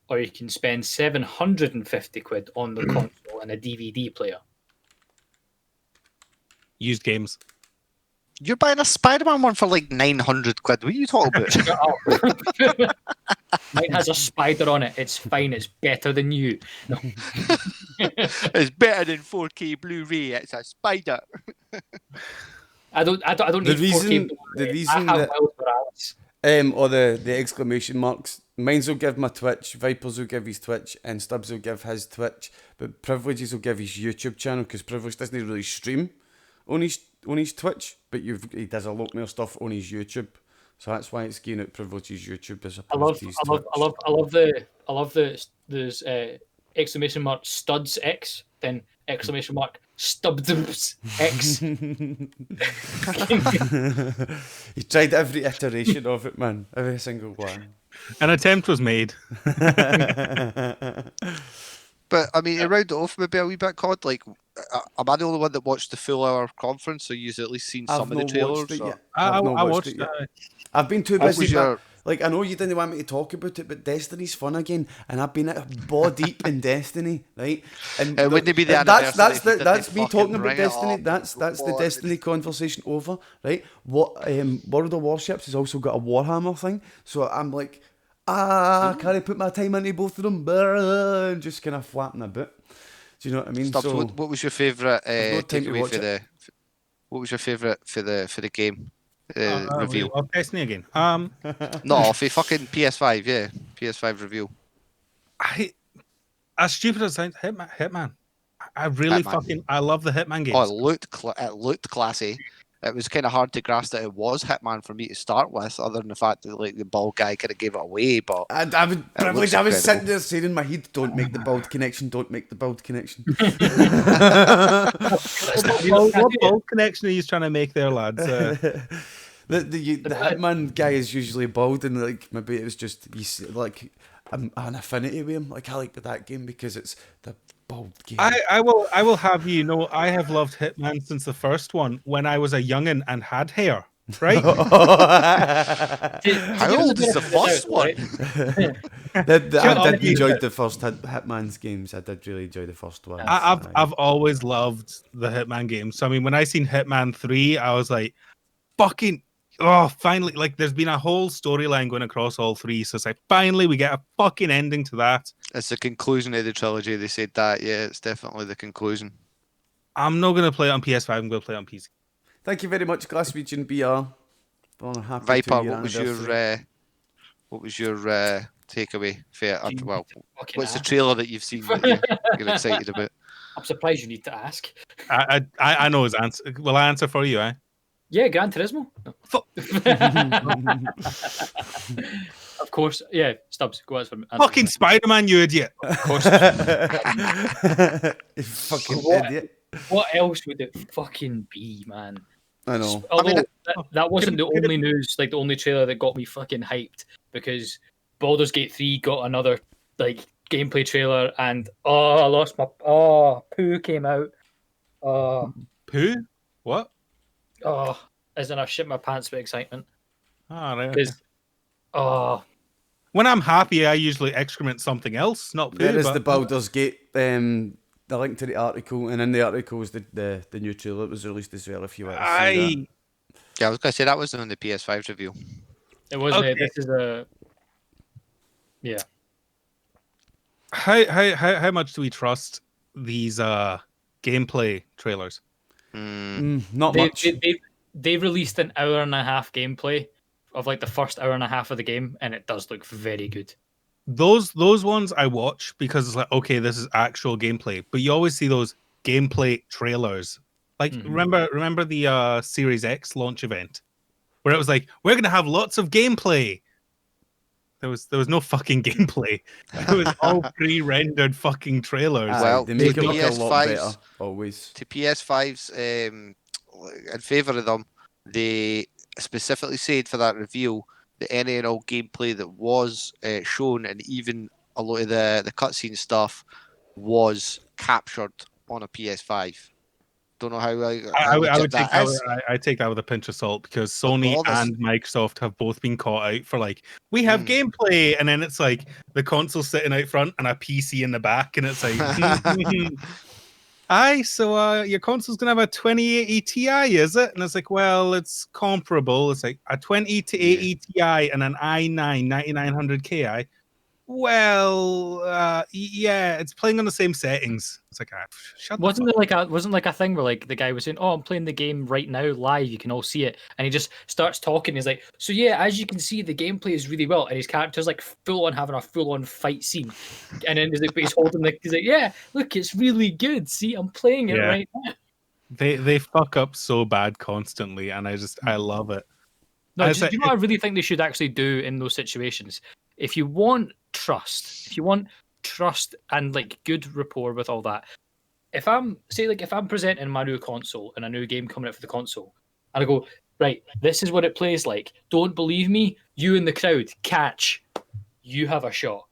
or you can spend 750 quid on the console and a DVD player. Used games. You're buying a Spider-Man one for like 900 quid. What are you talking about? Shut up. Mine has a spider on it. It's fine. It's better than you. No. It's better than 4K Blu-ray. It's a spider. I don't The need reason- 4K. the reason I have that- Miles Morales. Or the exclamation marks. Mine's will give my Twitch, Viper's will give his Twitch, and Stubzx will give his Twitch, but Privileges will give his YouTube channel, because Privilege doesn't really stream on his Twitch, but he does a lot more stuff on his YouTube, so that's why it's getting out Privileges YouTube as opposed to his Twitch. I love there's exclamation mark Stubzx, then exclamation mark Stubzx. He tried every iteration of it, man, every single one. An attempt was made. But I mean, to round it off maybe a wee bit, COD. Like, am I the only one that watched the full hour conference? So you've at least seen some of the not trailers. watched it or- yet. I I've not watched it it. yet. I've been too What busy. was your- Like, I know you didn't want me to talk about it, but Destiny's fun again, and I've been ball deep in Destiny, right? And It wouldn't be the that's anniversary if you didn't that's me fucking talking about bring it Destiny. up. That's the What? Destiny conversation over, right? What World of Warships has also got a Warhammer thing, so I'm like, can I put my time into both of them? And just kind of flapping a bit. Do you know what I mean? Stubbs, So what was your favourite no time to takeaway watch for the? What was your favourite for the game reveal? Of Destiny again. No, for fucking PS5, yeah, PS5 reveal. As stupid as it sounds, Hitman. I really Hitman. I love the Hitman games. Oh, it looked classy. It was kind of hard to grasp that it was Hitman for me to start with, other than the fact that like the bald guy kind of gave it away. But I was incredible. sitting there saying in my head, "Don't make the bald connection. Don't make the bald connection." What bold connection are you trying to make there, lads? The Hitman guy is usually bald, and like maybe it was just like an affinity with him. Like I like that game because it's the bald game. I will have you know I have loved Hitman since the first one when I was a youngin and had hair. Right? how old is the first one? I did enjoy the first Hitman's games. I did really enjoy the first one. I've always loved the Hitman games. So I mean, when I seen Hitman 3, I was like, fucking. Oh, finally, like there's been a whole storyline going across all three. So it's like, finally, we get a fucking ending to that. It's the conclusion of the trilogy. They said that, yeah, it's definitely the conclusion. I'm not going to play it on PS5. I'm going to play it on PC. Thank you very much, Glaswegian BR. For a happy Viper, 2-year what was your takeaway? Well, Fucking what's the ass. trailer that you've seen that you're excited about? I'm surprised you need to ask. I know his answer. Will I answer for you, eh? Yeah, Gran Turismo. No. Of course. Yeah, Stubbs, go ahead for me. Fucking Spider-Man, you idiot. Of course. You fucking What? idiot. What else would it fucking be, man? I know. Although that wasn't the only news, like the only trailer that got me fucking hyped, because Baldur's Gate 3 got another like gameplay trailer, and I lost my poo came out. Poo? What? As in I shit my pants with excitement. Oh, right. Because when I'm happy, I usually excrement something else, not poo. There is but- the Baldur's Gate, the link to the article, and in the article is the new trailer that was released as well, if you want to see that. Yeah, I was gonna say that was on the PS5 review. it was Okay. this is a How much do we trust these gameplay trailers? Not they, much. they released an hour and a half gameplay of like the first hour and a half of the game, and it does look very good. Those ones I watch because it's like, okay, this is actual gameplay. But you always see those gameplay trailers. Like remember the Series X launch event where it was like, we're gonna have lots of gameplay. There was no fucking gameplay. It was all pre-rendered fucking trailers. Well, they make to it look a lot PS5's better, always. To PS5's in favour of them, they specifically said for that reveal that any and all gameplay that was shown, and even a lot of the cutscene stuff, was captured on a PS5. Don't know how I legit would take that is. I take that with a pinch of salt, because But Sony all this- and Microsoft have both been caught out for like, we have gameplay, and then it's like the console sitting out front and a PC in the back, and it's like, aye, so your console's gonna have a 2080 Ti, is it? And it's like, well, it's comparable. It's like a 2080 Ti and an i9 9900 Ki. Well, yeah, it's playing on the same settings. It's like, shut the Wasn't fuck there like a thing where like the guy was saying, "Oh, I'm playing the game right now live. You can all see it," and he just starts talking. He's like, "So yeah, as you can see, the gameplay is really well, and his character's like full on having a full on fight scene." And then he's holding he's like, "Yeah, look, it's really good. See, I'm playing it right now." They fuck up so bad constantly, and I love it. No, do you know what I really think they should actually do in those situations? If you want trust and like good rapport with all that, if I'm presenting my new console and a new game coming out for the console, and I go, right, this is what it plays like. Don't believe me? You in the crowd, catch. You have a shot.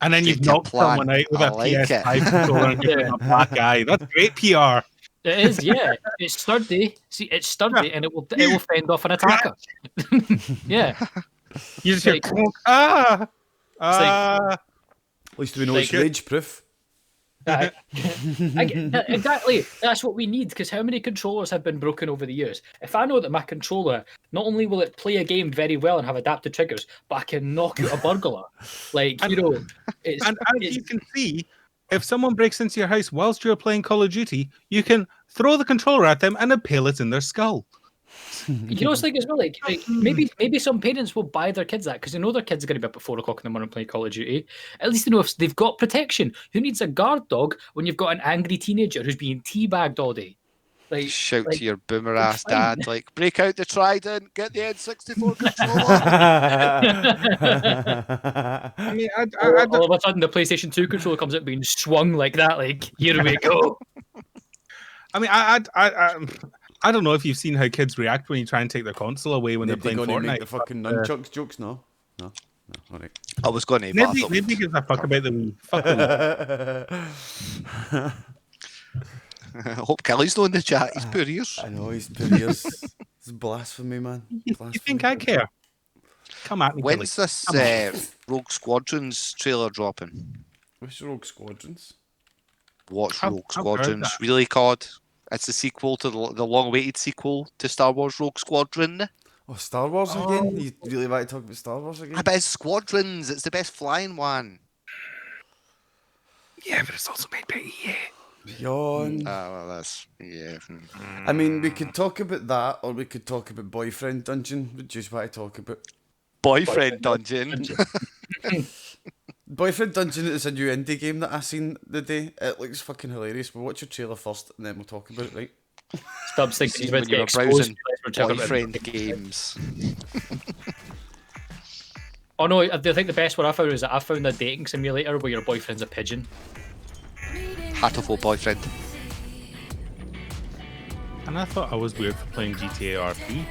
And then you've knocked someone out with a PS5 controller and given them a black eye. That's great PR. It is, yeah. It's sturdy. See, it's sturdy, and it will fend off an attacker. Yeah. You just hear At least we know it's rage proof. Exactly. That's what we need, because how many controllers have been broken over the years? If I know that my controller, not only will it play a game very well and have adapted triggers, but I can knock out a burglar. Like, you know, it's... And as you can see, if someone breaks into your house whilst you're playing Call of Duty, you can throw the controller at them and impale it in their skull. You know, it's like as well, like maybe some parents will buy their kids that because they know their kids are going to be up at 4 o'clock in the morning playing Call of Duty. At least they know if they've got protection. Who needs a guard dog when you've got an angry teenager who's being teabagged all day? Like, shout to your boomer ass dad, like, break out the Trident, get the N64 controller. I mean, all of a sudden the PlayStation 2 controller comes out being swung like that. Like, here we go. I mean, I don't know if you've seen how kids react when you try and take their console away when they're playing Fortnite. Make the fucking nunchucks jokes? No. All right. I was going to. Maybe gives a fuck about the Wii. Fuck them. I hope Kelly's not in the chat. He's poor ears. I know, he's poor ears. It's blasphemy, man. You think I care? Come at me, When's Kelly. this Rogue Squadrons trailer dropping? What's Rogue Squadrons? What's Rogue I've heard Squadrons? that. Really, COD? It's the sequel to the long-awaited sequel to Star Wars Rogue Squadron. Oh, Star Wars again? You really want to talk about Star Wars again? I bet it's Squadrons. It's the best flying one. Yeah, but it's also made by EA. Yawn. Well, that's... Yeah. I mean, we could talk about that, or we could talk about Boyfriend Dungeon. What do you want to talk about? Boyfriend Dungeon. Boyfriend Dungeon is a new indie game that I seen the day. It looks fucking hilarious. We'll watch your trailer first, and then we'll talk about it, right? Stubzx thinks he's about When to you get were exposed. browsing boyfriend games. Oh no, I think the best one I found is that I found a dating simulator where your boyfriend's a pigeon. Hatoful boyfriend. And I thought I was weird for playing GTA RP.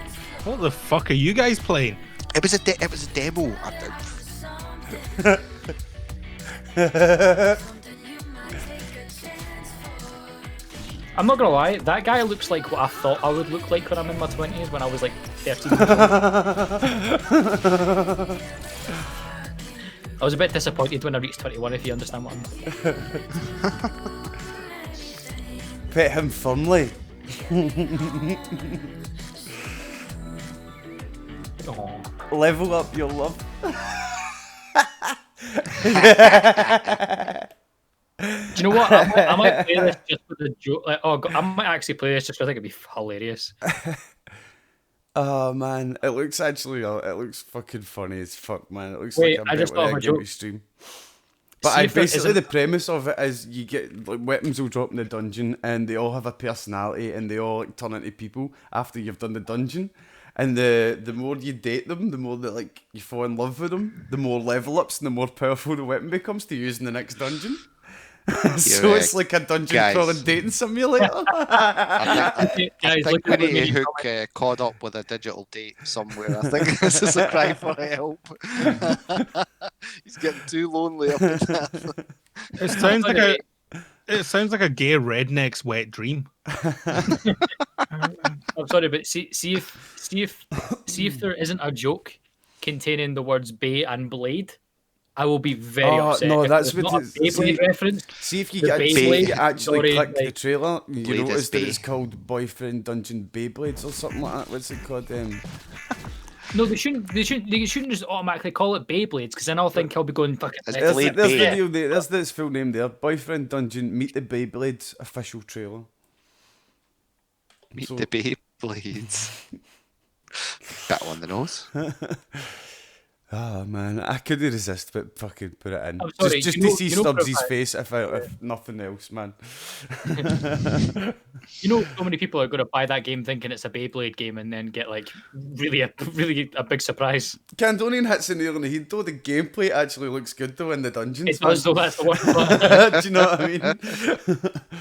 What the fuck are you guys playing? It was a demo. I'm not gonna lie, that guy looks like what I thought I would look like when I'm in my 20s, when I was like 13 years old. I was a bit disappointed when I reached 21, if you understand what I mean. Pet him firmly. Level up your love. Do you know what? I might play this just for the joke. Like, I might actually play this just because I think it'd be hilarious. Oh man, it looks fucking funny as fuck, man. It looks Wait, like I just thought of a joke. Stream. But basically the premise of it is you get like weapons will drop in the dungeon and they all have a personality and they all like turn into people after you've done the dungeon. And the more you date them, the more that like you fall in love with them, the more level ups and the more powerful the weapon becomes to use in the next dungeon. So it's like a dungeon crawling dating simulator. I Guys, think look we at need what to hook COD up with a digital date somewhere. I think this is a cry for help. He's getting too lonely up at that. It sounds like a gay redneck's wet dream. I'm sorry, but see if there isn't a joke containing the words "bay" and "blade," I will be very upset. No, if that's there's what not a Beyblade reference. See if you The actually Beyblade, click the like, trailer, you Blade notice is that Bay. it's called Boyfriend Dungeon Beyblades or something like that. What's it called? No, they shouldn't just automatically call it Beyblades, because then I'll think I'll be going fucking. It's There's Blade the Bay. real name. There's its full name there. Boyfriend Dungeon Meet the Beyblades official trailer. Meet So- the Beyblades. Bit on the nose. Ah man, I couldn't resist but fucking put it in. I'm sorry, just you to know- see you know for a Stubz's fact- face if nothing else, man. You know, so many people are going to buy that game thinking it's a Beyblade game, and then get like really a big surprise. Candonian hits in the air on the head though. The gameplay actually looks good though in the dungeons. It does, though. That's the worst part. Do you know what I mean?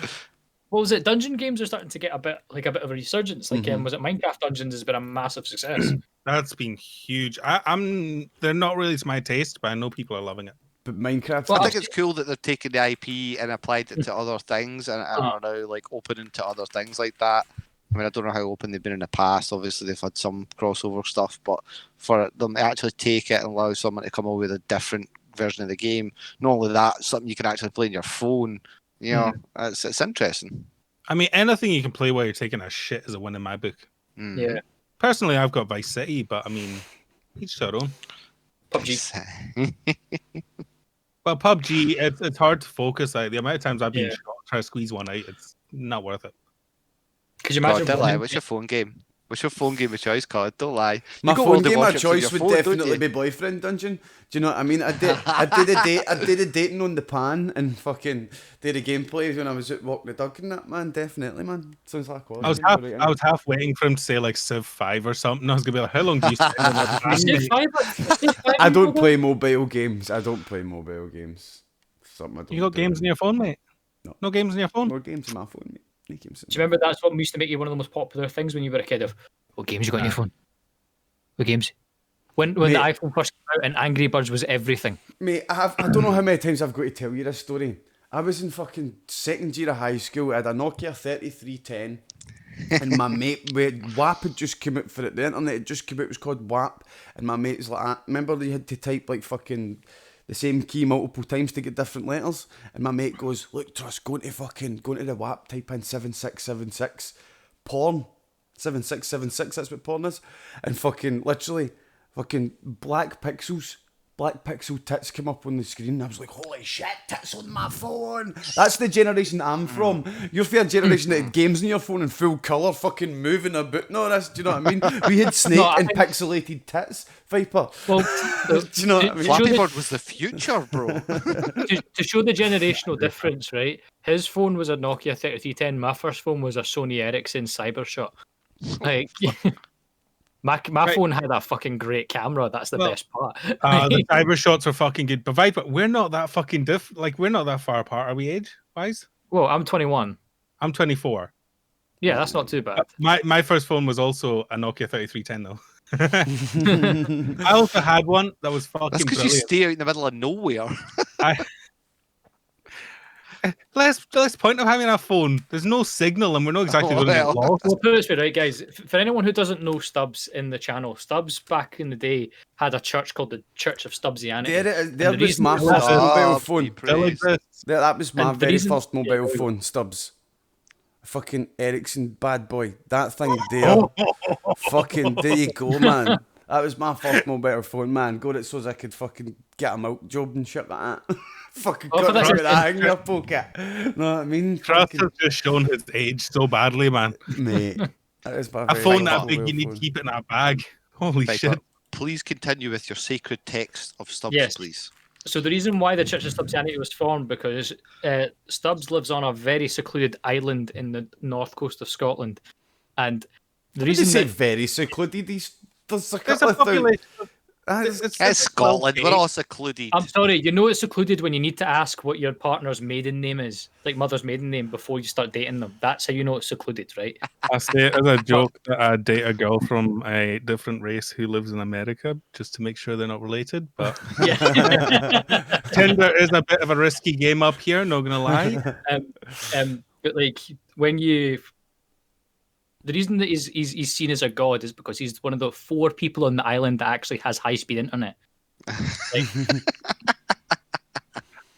What was it? Dungeon games are starting to get a bit of a resurgence. Like, was it Minecraft Dungeons has been a massive success? That's been huge. They're not really to my taste, but I know people are loving it. But Minecraft. Well, I think it's cool that they're taking the IP and applied it to other things and are now like opening to other things like that. I mean, I don't know how open they've been in the past. Obviously, they've had some crossover stuff, but for them to actually take it and allow someone to come up with a different version of the game, not only that, something you can actually play on your phone. You know, it's interesting. I mean, anything you can play while you're taking a shit is a win in my book. Yeah. Personally, I've got Vice City, but I mean, each their own. PUBG. Well, PUBG, it's hard to focus. Like, the amount of times I've been Yeah. shot trying to squeeze one out, it's not worth it. Could you God, imagine? don't lie. running- What's your phone game? What's your phone game of choice, COD? Don't lie. My You got phone World of game of Warships on choice your would phone, don't definitely you? be Boyfriend Dungeon. Do you know what I mean? I did a dating on the pan and fucking did a gameplay when I was at Walk the Dog and that, man. Definitely, man. Sounds like I was half waiting for him to say like Civ 5 or something. I was gonna be like, how long do you spend on that? Is it five? I don't play mobile games. Something I don't You got do. games on your phone, mate? No. No games on your phone? More games on my phone, mate. No games on Do you remember that's what used to make you one of the most popular things when you were a kid? Of what games you got on your phone? What games? When Mate. the iPhone first came out and Angry Birds was everything. Mate, I don't know how many times I've got to tell you this story. I was in fucking second year of high school. I had a Nokia 3310. And my mate, WAP had just come out for it. The internet had just come out. It was called WAP. And my mate was like, remember you had to type like fucking the same key multiple times to get different letters? And my mate goes, look, Trust, go into the WAP, type in 7676. Porn. 7676, that's what porn is. And fucking, literally, fucking black pixel tits come up on the screen. I was like, holy shit, tits on my phone. That's the generation I'm from. You're for a generation that had games on your phone in full colour, fucking moving about and all this. Do you know what I mean? We had Snake No, I and think- pixelated tits, Viper. Well, Do you know what I mean? Sure, Flappy the- Bird was the future, bro. to show the generational difference, right? His phone was a Nokia 3310. My first phone was a Sony Ericsson Cybershot. Like, my Right. phone had a fucking great camera. That's the best part. The cyber shots are fucking good. But Viper, we're not that fucking we're not that far apart, are we, age-wise? Well, I'm 21. I'm 24. Yeah, that's not too bad. My first phone was also a Nokia 3310 though. I also had one that was fucking That's because you brilliant. stay out in the middle of nowhere. Less point of having a phone. There's no signal and we're not exactly going to get Well. lost. Well, put it this way, right, guys? For anyone who doesn't know Stubzx in the channel, Stubzx back in the day had a church called the Church of Stubzianity. There the was reason my it first was- mobile be phone. Still praised. exists. That was my And the very reason- first mobile Yeah. phone, Stubzx. Fucking Ericsson bad boy. That thing there. Fucking, there you go, man. That was my first mobile phone, man. Got it so as I could fucking get a milk job and shit like that. Fucking Oh, got for it that- with that in your pocket. Know what I mean? Trust Fucking, has just shown his age so badly, man. mate. That was my A very phone first that big, mobile you need phone. to keep it in a bag. Holy Viper, shit. please continue with your sacred text of Stubzx, Yes. please. So the reason why the Church of Stubzianity was formed because Stubbs lives on a very secluded island in the north coast of Scotland, and the Did you reason say that very secluded? There's a There's couple a of things. population. It's Scotland. We're all secluded. I'm sorry, you know it's secluded when you need to ask what your partner's maiden name is, like mother's maiden name, before you start dating them. That's how you know it's secluded, right? I say it as a joke that I date a girl from a different race who lives in America just to make sure they're not related. But Tinder is a bit of a risky game up here, not gonna lie. But like when you, the reason that he's seen as a god is because he's one of the 4 people on the island that actually has high-speed internet. Like,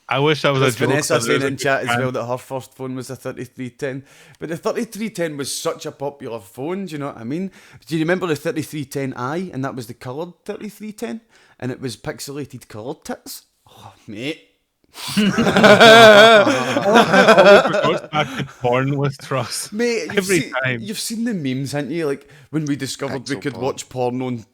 I wish I was a joke. Vanessa saying in chat as well that her first phone was a 3310. But the 3310 was such a popular phone, do you know what I mean? Do you remember the 3310i? And that was the coloured 3310? And it was pixelated coloured tits? Oh, mate. Always goes back to porn with trust. Mate, time. You've seen the memes, haven't you? Like when we discovered we could watch porn on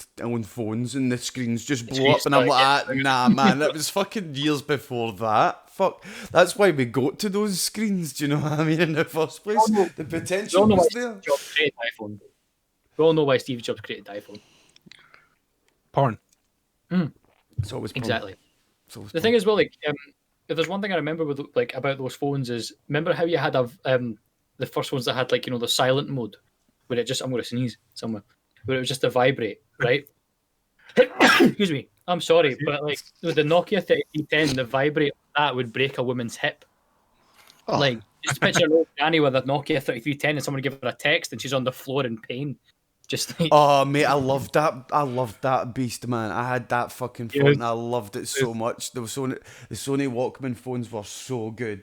phones and the screens just blow up, and I'm like, nah, man, that was fucking years before that. Fuck, that's why we got to those screens. Do you know what I mean? In the first place, the potential was there. Jobs created iPhone. We all know why Steve Jobs created iPhone. Porn. It's always porn. Exactly. The thing is, well, like, if there's one thing I remember with like about those phones is, remember how you had the first ones that had like, you know, the silent mode where it just, I'm going to sneeze somewhere, where it was just a vibrate, right? Excuse me, I'm sorry, but like with the Nokia 3310, the vibrate that would break a woman's hip. Oh. Like, just picture an old granny with a Nokia 3310 and someone give her a text and she's on the floor in pain. Just like, oh mate, I loved that beast, man. I had that fucking phone and I loved it so much. The Sony Walkman phones were so good.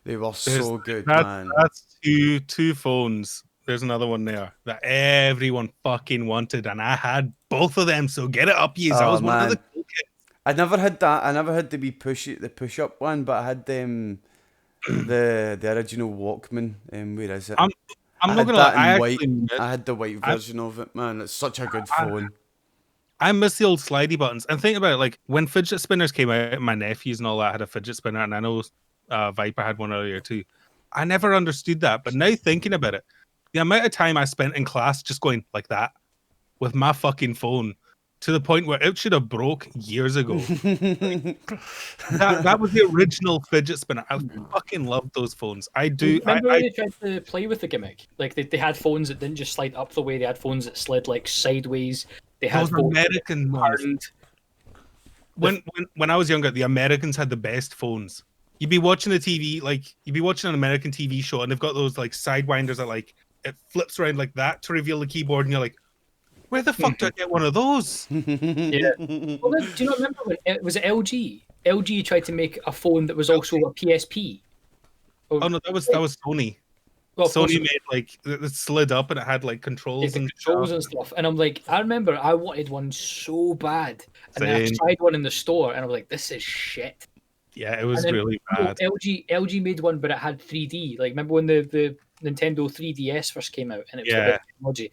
They were so good, man. That's two phones. There's another one there that everyone fucking wanted, and I had both of them. So get it up, yous. I was one of the cool kids. I never had that. I never had the push up one, but I had the original Walkman. Where is it? I'm not gonna lie. I had the white version of it, man. It's such a good phone. I miss the old slidey buttons. And think about it, like when fidget spinners came out, my nephews and all that had a fidget spinner, and I know Viper had one earlier too. I never understood that, but now thinking about it, the amount of time I spent in class just going like that with my fucking phone, to the point where it should have broke years ago. that was the original fidget spinner. I fucking loved those phones. I do. Remember when they tried to play with the gimmick? Like they had phones that didn't just slide up the way. They had phones that slid like sideways. They had those American ones. When I was younger, the Americans had the best phones. You'd be watching the TV, like you'd be watching an American TV show, and they've got those like sidewinders that like it flips around like that to reveal the keyboard, and you're like, where the fuck do I get one of those? Yeah. Well, do you not remember when it was LG? LG tried to make a phone that was also a PSP. Oh no, that was Sony. Well, Sony made like it slid up and it had like controls and stuff. And I'm like, I remember I wanted one so bad, and then I tried one in the store, and I was like, this is shit. Yeah, it was really bad. LG made one, but it had 3D. Like, remember when the Nintendo 3DS first came out, and it was a bit technology.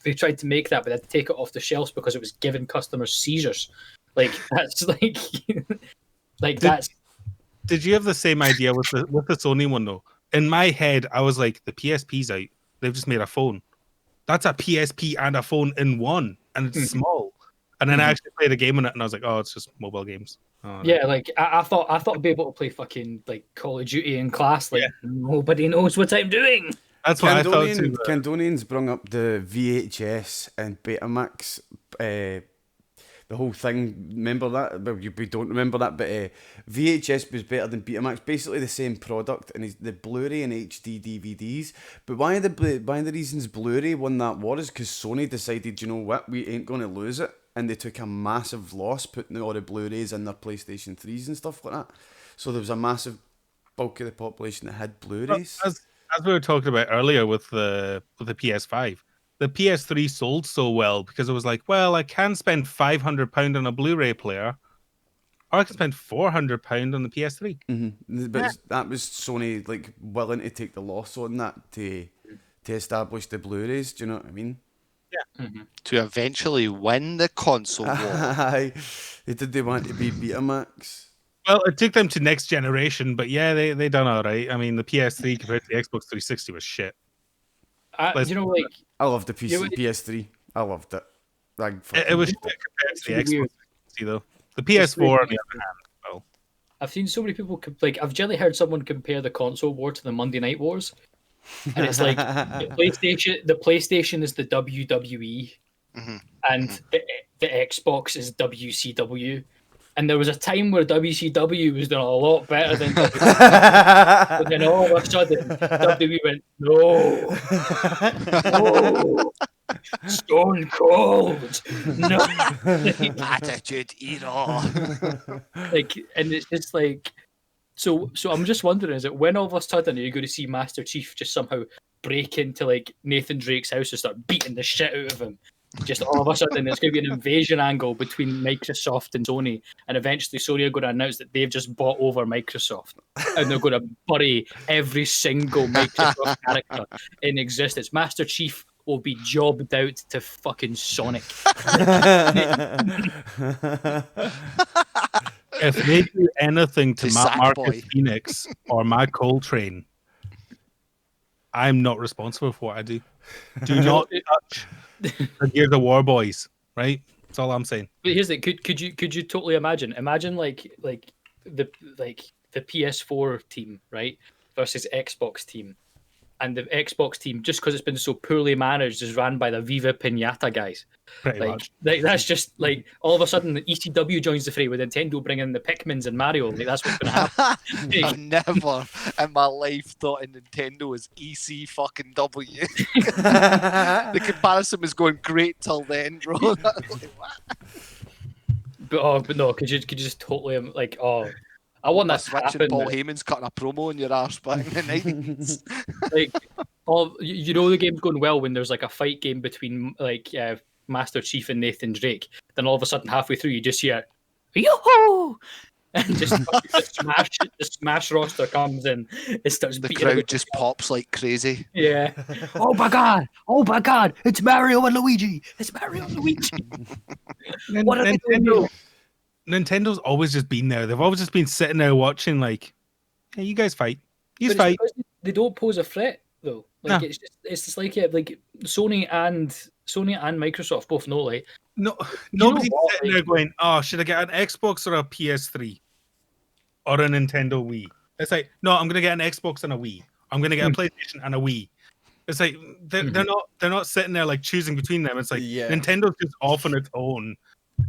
They tried to make that, but they had to take it off the shelves because it was giving customers seizures. Like that's like that's. Did you have the same idea with the Sony one though? In my head, I was like, the PSP's out. They've just made a phone. That's a PSP and a phone in one, and it's small. And then I actually played a game on it, and I was like, oh, it's just mobile games. Oh, yeah, like I thought I'd be able to play fucking like Call of Duty in class. Like nobody knows what I'm doing. That's what I thought too. Candonians brung up the VHS and Betamax, the whole thing. Remember that? Well, we don't remember that, but VHS was better than Betamax. Basically the same product, and the Blu-ray and HD DVDs. But one of the reasons Blu-ray won that war is because Sony decided, you know what, we ain't going to lose it, and they took a massive loss putting all the Blu-rays in their PlayStation 3s and stuff like that. So there was a massive bulk of the population that had Blu-rays. As we were talking about earlier with the PS5, the PS3 sold so well because it was like, well, I can spend £500 on a Blu-ray player, or I can spend £400 on the PS3. Mm-hmm. But that was Sony like willing to take the loss on that to establish the Blu-rays. Do you know what I mean? Yeah. Mm-hmm. To eventually win the console war. They want to be Betamax. Well, it took them to next generation, but yeah, they done all right. I mean, the PS3 compared to the Xbox 360 was shit. You know, like I loved the PS3. I loved it. It was shit compared to the It's Xbox weird. though. The PS4 on the other hand, well, I've seen so many people like I've generally heard someone compare the console war to the Monday Night Wars, and it's like the PlayStation is the WWE, and the Xbox is WCW, and there was a time where WCW was doing a lot better than WWE, but then all of a sudden WWE went no, Stone Cold, no, Attitude Era. like, and it's just like. So I'm just wondering, is it when all of a sudden are you going to see Master Chief just somehow break into like Nathan Drake's house and start beating the shit out of him? Just all of a sudden there's going to be an invasion angle between Microsoft and Sony, and eventually Sony are going to announce that they've just bought over Microsoft, and they're going to bury every single Microsoft character in existence. Master Chief will be jobbed out to fucking Sonic. if they do anything to To Marcus Sackboy. Phoenix or my Coltrane, I'm not responsible for what I do. Do not touch the Gears of War boys, right? That's all I'm saying. But here's the could you totally imagine like the PS4 team, right, versus Xbox team, and the Xbox team, just because it's been so poorly managed, is ran by the Viva Pinata guys. Pretty Like, much. that's just like all of a sudden the ECW joins the fray with Nintendo bringing in the Pikmins and Mario. Like that's what's going to happen. I've never in my life thought of Nintendo was EC fucking W. The comparison was going great till the intro. Like, what? But no, could you just totally like I want that to Switch and happen. Paul Heyman's cutting a promo in your arse back in the 90s. Like you know the game's going well when there's like a fight game between like Master Chief and Nathan Drake. Then all of a sudden halfway through you just hear yoo-hoo! And just the smash roster comes in. It starts The beating crowd everybody just up. pops like crazy. Yeah. Oh my god! It's Mario and Luigi! It's Mario and Luigi! What are they doing here? Nintendo's always just been there. They've always just been sitting there watching, like, hey, you guys fight. You But fight. it's because they don't pose a threat though. Like No. it's just like Sony and Microsoft both know like No, know nobody's what, sitting like- there going, oh, should I get an Xbox or a PS3 or a Nintendo Wii? It's like, no, I'm gonna get an Xbox and a Wii. I'm gonna get a PlayStation and a Wii. It's like they're not sitting there like choosing between them. It's like Nintendo's just off on its own.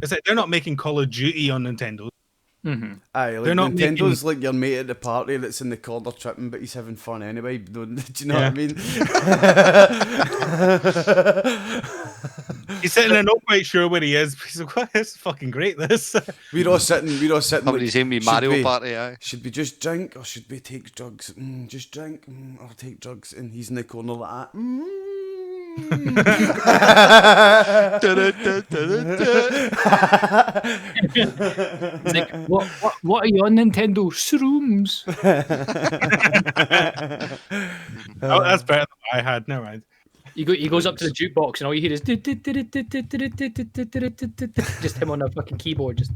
It's like they're not making Call of Duty on Nintendo. Mm-hmm. Aye, like They're not Nintendo's like your mate at the party that's in the corner tripping, but he's having fun anyway. Do you know what I mean? He's sitting there not quite sure where he is. But he's like, what? This is fucking great. This. We're all sitting. Somebody's aiming me should Mario we- Party, aye. Should we just drink or should we take drugs? Just drink or take drugs. And he's in the corner like that. It's like, what are you on Nintendo? Shrooms. Oh, that's better than what I had. Never mind. He goes up to the jukebox and all you hear is just him on a fucking keyboard. Just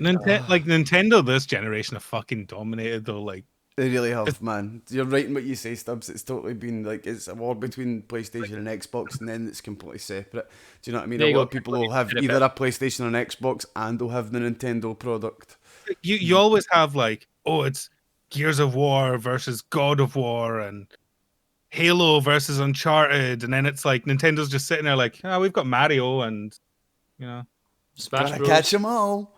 Nintendo this generation have fucking dominated though. Like They really have, man. You're right in what you say, Stubbs. It's totally been like it's a war between PlayStation and Xbox, and then it's completely separate. Do you know what I mean? There A you lot go. of people will have either a PlayStation or an Xbox, and they'll have the Nintendo product. you always have like, oh, it's Gears of War versus God of War and Halo versus Uncharted, and then it's like Nintendo's just sitting there like, oh, we've got Mario and Smash Gotta Bros. catch them all.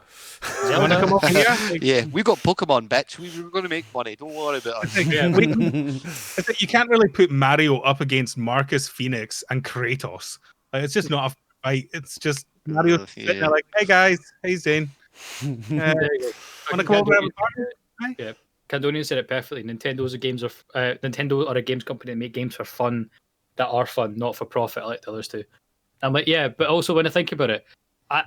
you want to come up here? Like, Yeah, we got Pokemon, bitch. We were going to make money. Don't worry about us. it's like you can't really put Mario up against Marcus Phoenix and Kratos. Like, it's just not a fight. It's just Mario sitting there like, hey guys, how you doing? Want to come over and have a party? Candonian said it perfectly. Nintendo are a games company that make games for fun, that are fun, not for profit, like the others do. I'm like, yeah, but also when I think about it, now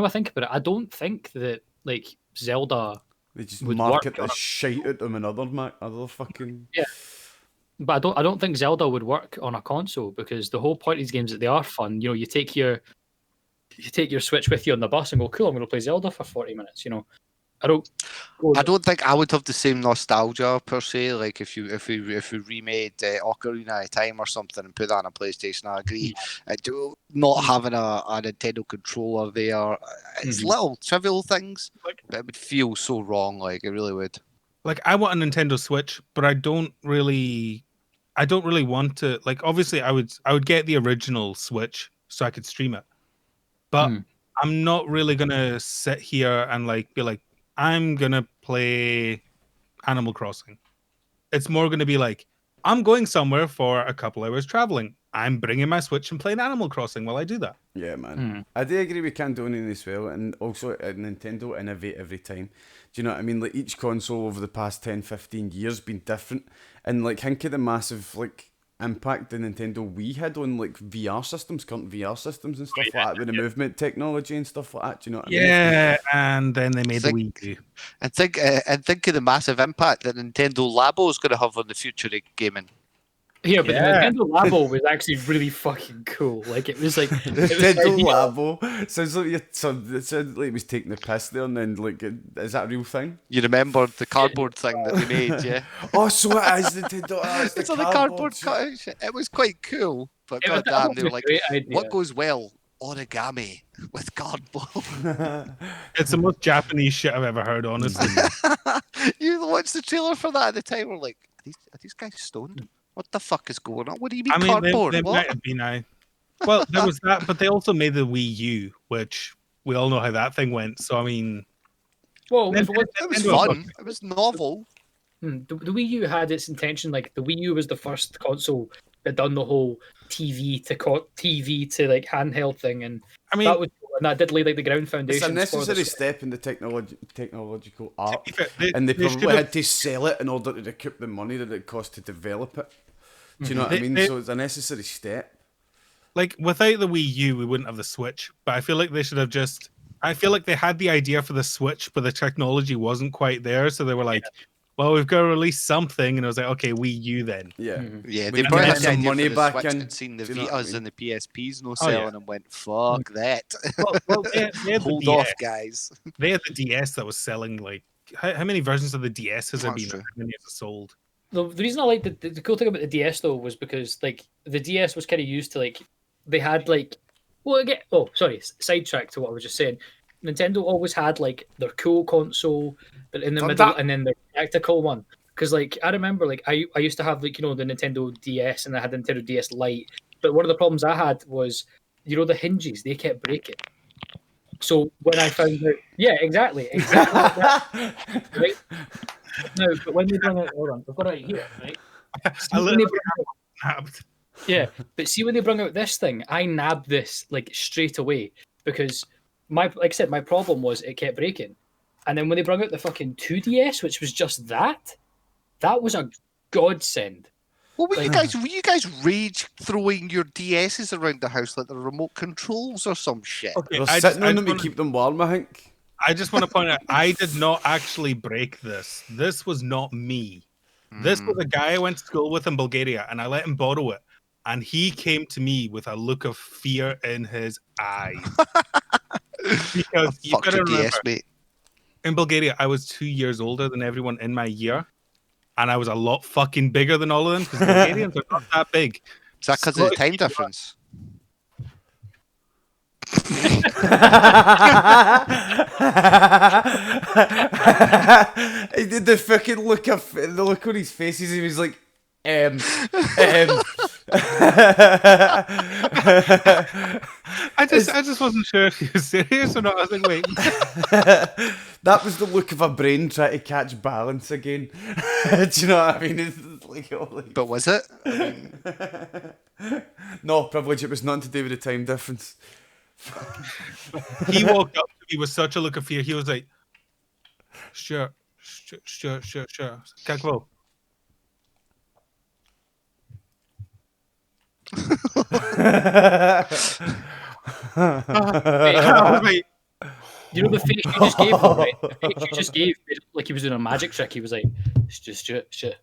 I think about it, I don't think that like Zelda They just would market work the shite out them and other fucking. Yeah. But I don't think Zelda would work on a console because the whole point of these games is that they are fun. You know, you take your Switch with you on the bus and go, cool, I'm going to play Zelda for 40 minutes. You know, I don't. I don't think I would have the same nostalgia per se. Like if we remade Ocarina of Time or something and put that on a PlayStation, I agree. I do not having a Nintendo controller there. It's little trivial things, but it would feel so wrong. Like it really would. Like I want a Nintendo Switch, but I don't really want to. Like obviously, I would get the original Switch so I could stream it, but I'm not really gonna sit here and like be like, I'm gonna play Animal Crossing. It's more gonna be like, I'm going somewhere for a couple hours traveling. I'm bringing my Switch and playing Animal Crossing while I do that. Yeah, man. I do agree with Candonian as well, and also Nintendo innovate every time. Do you know what I mean? Like each console over the past 10, 15 years been different, and like think of the massive like impact the Nintendo Wii had on like VR systems, current VR systems and stuff like that, with the movement technology and stuff like that. Do you know what I mean? Yeah, and then they made the Wii U. And think of the massive impact that Nintendo Labo is going to have on the future of gaming. Yeah, but the Nintendo Labo was actually really fucking cool. Like it was like Nintendo Labo sounds like it sounded like he was taking the piss there, and then like, is that a real thing? You remember the cardboard thing that they made, yeah? Oh, so it is Nintendo. It's on the cardboard cutout. It was quite cool, but goddamn, they were like, "What goes well? Origami with cardboard." It's the most Japanese shit I've ever heard, honestly. You watched the trailer for that at the time. We're like, are these guys stoned? What the fuck is going on? What do you mean cardboard? They might have been. Well, there was that, but they also made the Wii U, which we all know how that thing went. So I mean, well, it was fun. It was novel. The Wii U had its intention. Like the Wii U was the first console that done the whole TV to like handheld thing, and I mean that did lay like the ground foundation. It's a necessary step in the technological arc, and they probably had to sell it in order to recoup the money that it cost to develop it. Do you know what I mean? So it's a necessary step. Like without the Wii U, we wouldn't have the Switch. But I feel like they should have just. I feel like they had the idea for the Switch, but the technology wasn't quite there. So they were like, "Well, we've got to release something," and I was like, "Okay, Wii U then." Yeah, yeah. They probably had some money back in. And seen the Vitas and the PSPs no selling, and went, "Fuck that." Well, they had hold the off, guys. They had the DS that was selling like how many versions of the DS has there been? How many has it sold? The reason I like the cool thing about the DS though was because like the DS was kind of used to like they had like sidetrack to what I was just saying. Nintendo always had like their cool console, but in the middle, and then the tactical one. Because like I remember like I used to have like the Nintendo DS and I had the Nintendo DS Lite, but one of the problems I had was the hinges, they kept breaking. So when I found out, exactly like that, right? No, but when they bring out, hold on, I've got it right here, right? But see when they bring out this thing, I nabbed this like straight away because like I said, my problem was it kept breaking, and then when they brought out the fucking 2DS, which was just that was a godsend. What were you guys? Were you guys rage throwing your DSs around the house like the remote controls or some shit? Okay, they're sitting on them to keep them warm, I think. I just want to point out, I did not actually break this. This was not me. This was a guy I went to school with in Bulgaria, and I let him borrow it. And he came to me with a look of fear in his eyes. Because you gotta remember, mate. In Bulgaria, I was 2 years older than everyone in my year. And I was a lot fucking bigger than all of them, because Bulgarians are not that big. Is that because of the time difference? He did the fucking look on his face. He was like, I just wasn't sure if he was serious or not. I was like, wait. That was the look of a brain trying to catch balance again. Do you know what I mean? It's like, but was it? No, Privilege. It was nothing to do with the time difference. He walked up to me with such a look of fear. He was like, sure. Can't go. You know the face you just gave him, right? The face you just gave, like he was doing a magic trick. He was like, shit.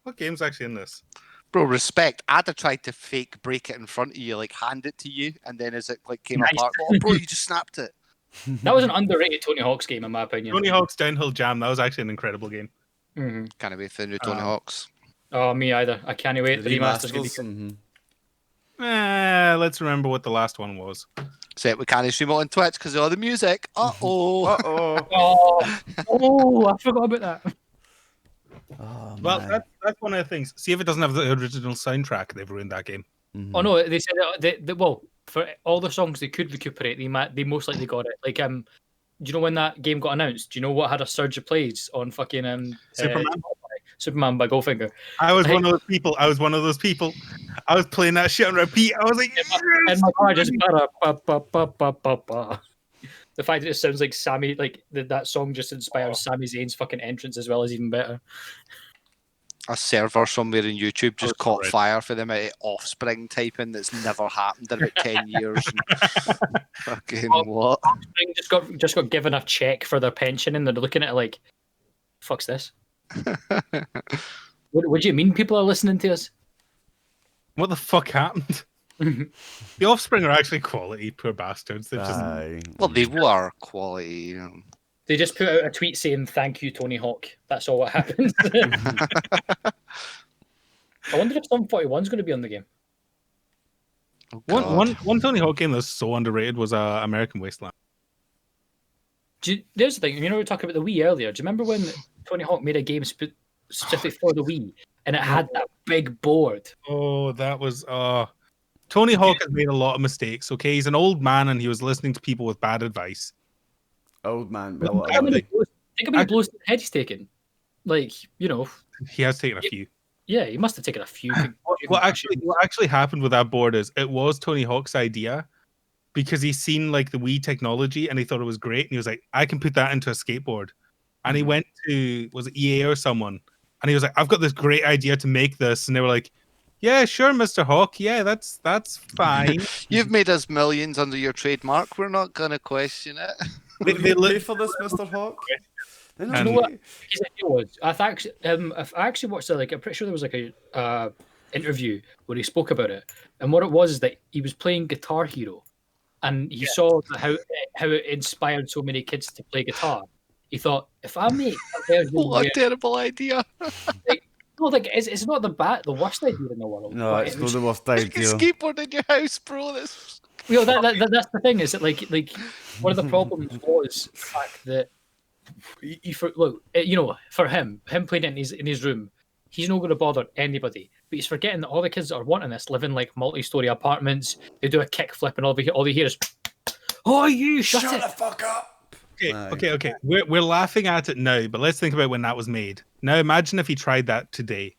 What game's actually in this? Bro, respect. I'd have tried to fake break it in front of you, like hand it to you, and then as it like came apart, oh bro, you just snapped it. That was an underrated Tony Hawk's game, in my opinion. Tony Hawk's Downhill Jam. That was actually an incredible game. Mm-hmm. Can't wait for the new Tony Hawk's. Oh, me either. I can't wait. The remaster's gonna be good. Let's remember what the last one was. So we can't stream it on Twitch because of all the music. Uh-oh. Oh, I forgot about that. Oh, Well, man. that's one of the things. See if it doesn't have the original soundtrack. They've ruined that game. Oh no, they said well, for all the songs they could recuperate, they most likely got it. Like do you know when that game got announced? Do you know what had a surge of plays on fucking Superman by Goldfinger? I was one of those people. I was playing that shit on repeat. I was like, and my car just the fact that it sounds like Sammy, like that song just inspires Sami Zayn's fucking entrance as well is even better. A server somewhere in YouTube just caught fire for the amount of Offspring typing that's never happened in about 10 years. Fucking what? Offspring just got given a check for their pension and they're looking at it like, fuck's this? What do you mean people are listening to us? what the fuck happened? The Offspring are actually quality, poor bastards. They've just... Well, they were quality, you know. They just put out a tweet saying, "Thank you, Tony Hawk." That's all what happened. I wonder if Sum 41's going to be on the game. One Tony Hawk game that's so underrated was American Wasteland. There's the thing. You know, we were talking about the Wii earlier. Do you remember when Tony Hawk made a game specifically for the Wii and it had that big board? Oh, that was... Tony Hawk has made a lot of mistakes, okay? He's an old man and he was listening to people with bad advice. Old man. Think how many blows to the head he's taken. Like, you know. He has taken a few. Yeah, he must have taken a few. What actually happened with that board is it was Tony Hawk's idea because he's seen like the Wii technology and he thought it was great and he was like, I can put that into a skateboard. And he went to, was it EA or someone? And he was like, I've got this great idea to make this. And they were like, yeah, sure, Mr. Hawk. Yeah, that's fine. You've made us millions under your trademark. We're not going to question it. They pay for this, Mr. Hawk? You know what his idea was? I actually watched it. Like, I'm pretty sure there was like a interview where he spoke about it, and what it was is that he was playing Guitar Hero, and he saw how it inspired so many kids to play guitar. He thought, if I make a version what a terrible idea! No, like it's not the worst idea in the world. No, it's not the worst idea. Make a skateboard in your house, bro. That's that's the thing. Is that like one of the problems was the fact that for him playing it in his room, he's not going to bother anybody. But he's forgetting that all the kids that are wanting this live in like multi-story apartments. They do a kickflip and all they hear is, "Oh, you shut the fuck up." Okay. We're laughing at it now, but let's think about when that was made. Now imagine if he tried that today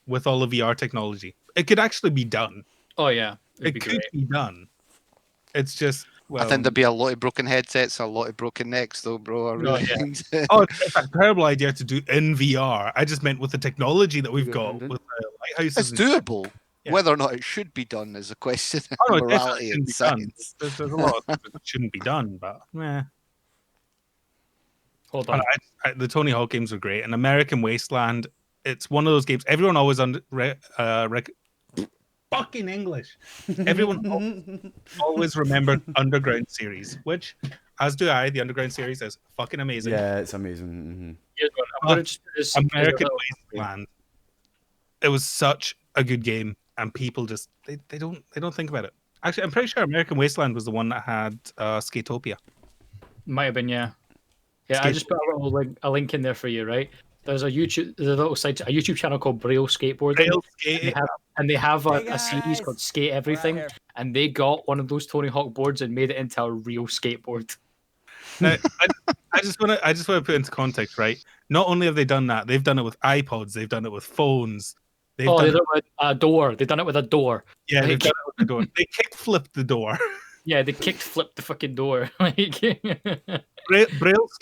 with all the VR technology. It could actually be done. Oh yeah, it could be done. It's just I think there'd be a lot of broken headsets, a lot of broken necks, though, bro. I really think. It's a terrible idea to do in VR. I just meant with the technology that we've got with the lighthouses. It's doable. Yeah. Whether or not it should be done is a question of morality and science. There's a lot that shouldn't be done, but Hold on. The Tony Hawk games are great, and American Wasteland. It's one of those games everyone always fucking English. Everyone always remembered Underground series, which, as do I, the Underground series is fucking amazing. Yeah, it's amazing. American Wasteland. It was such a good game, and people just they don't think about it. Actually, I'm pretty sure American Wasteland was the one that had Skatopia. Might have been, yeah. Yeah, I just put a link in there for you, right? There's a YouTube channel called Braille Skateboarding. And they have a series called Skate Everything, and they got one of those Tony Hawk boards and made it into a real skateboard. Now, I just want to put into context, right? Not only have they done that, they've done it with iPods, they've done it with phones. They've done it with a door. They've done it with a door. Yeah, they've done it with the door. They kick-flipped the door. Yeah, they kick-flipped the fucking door. Braille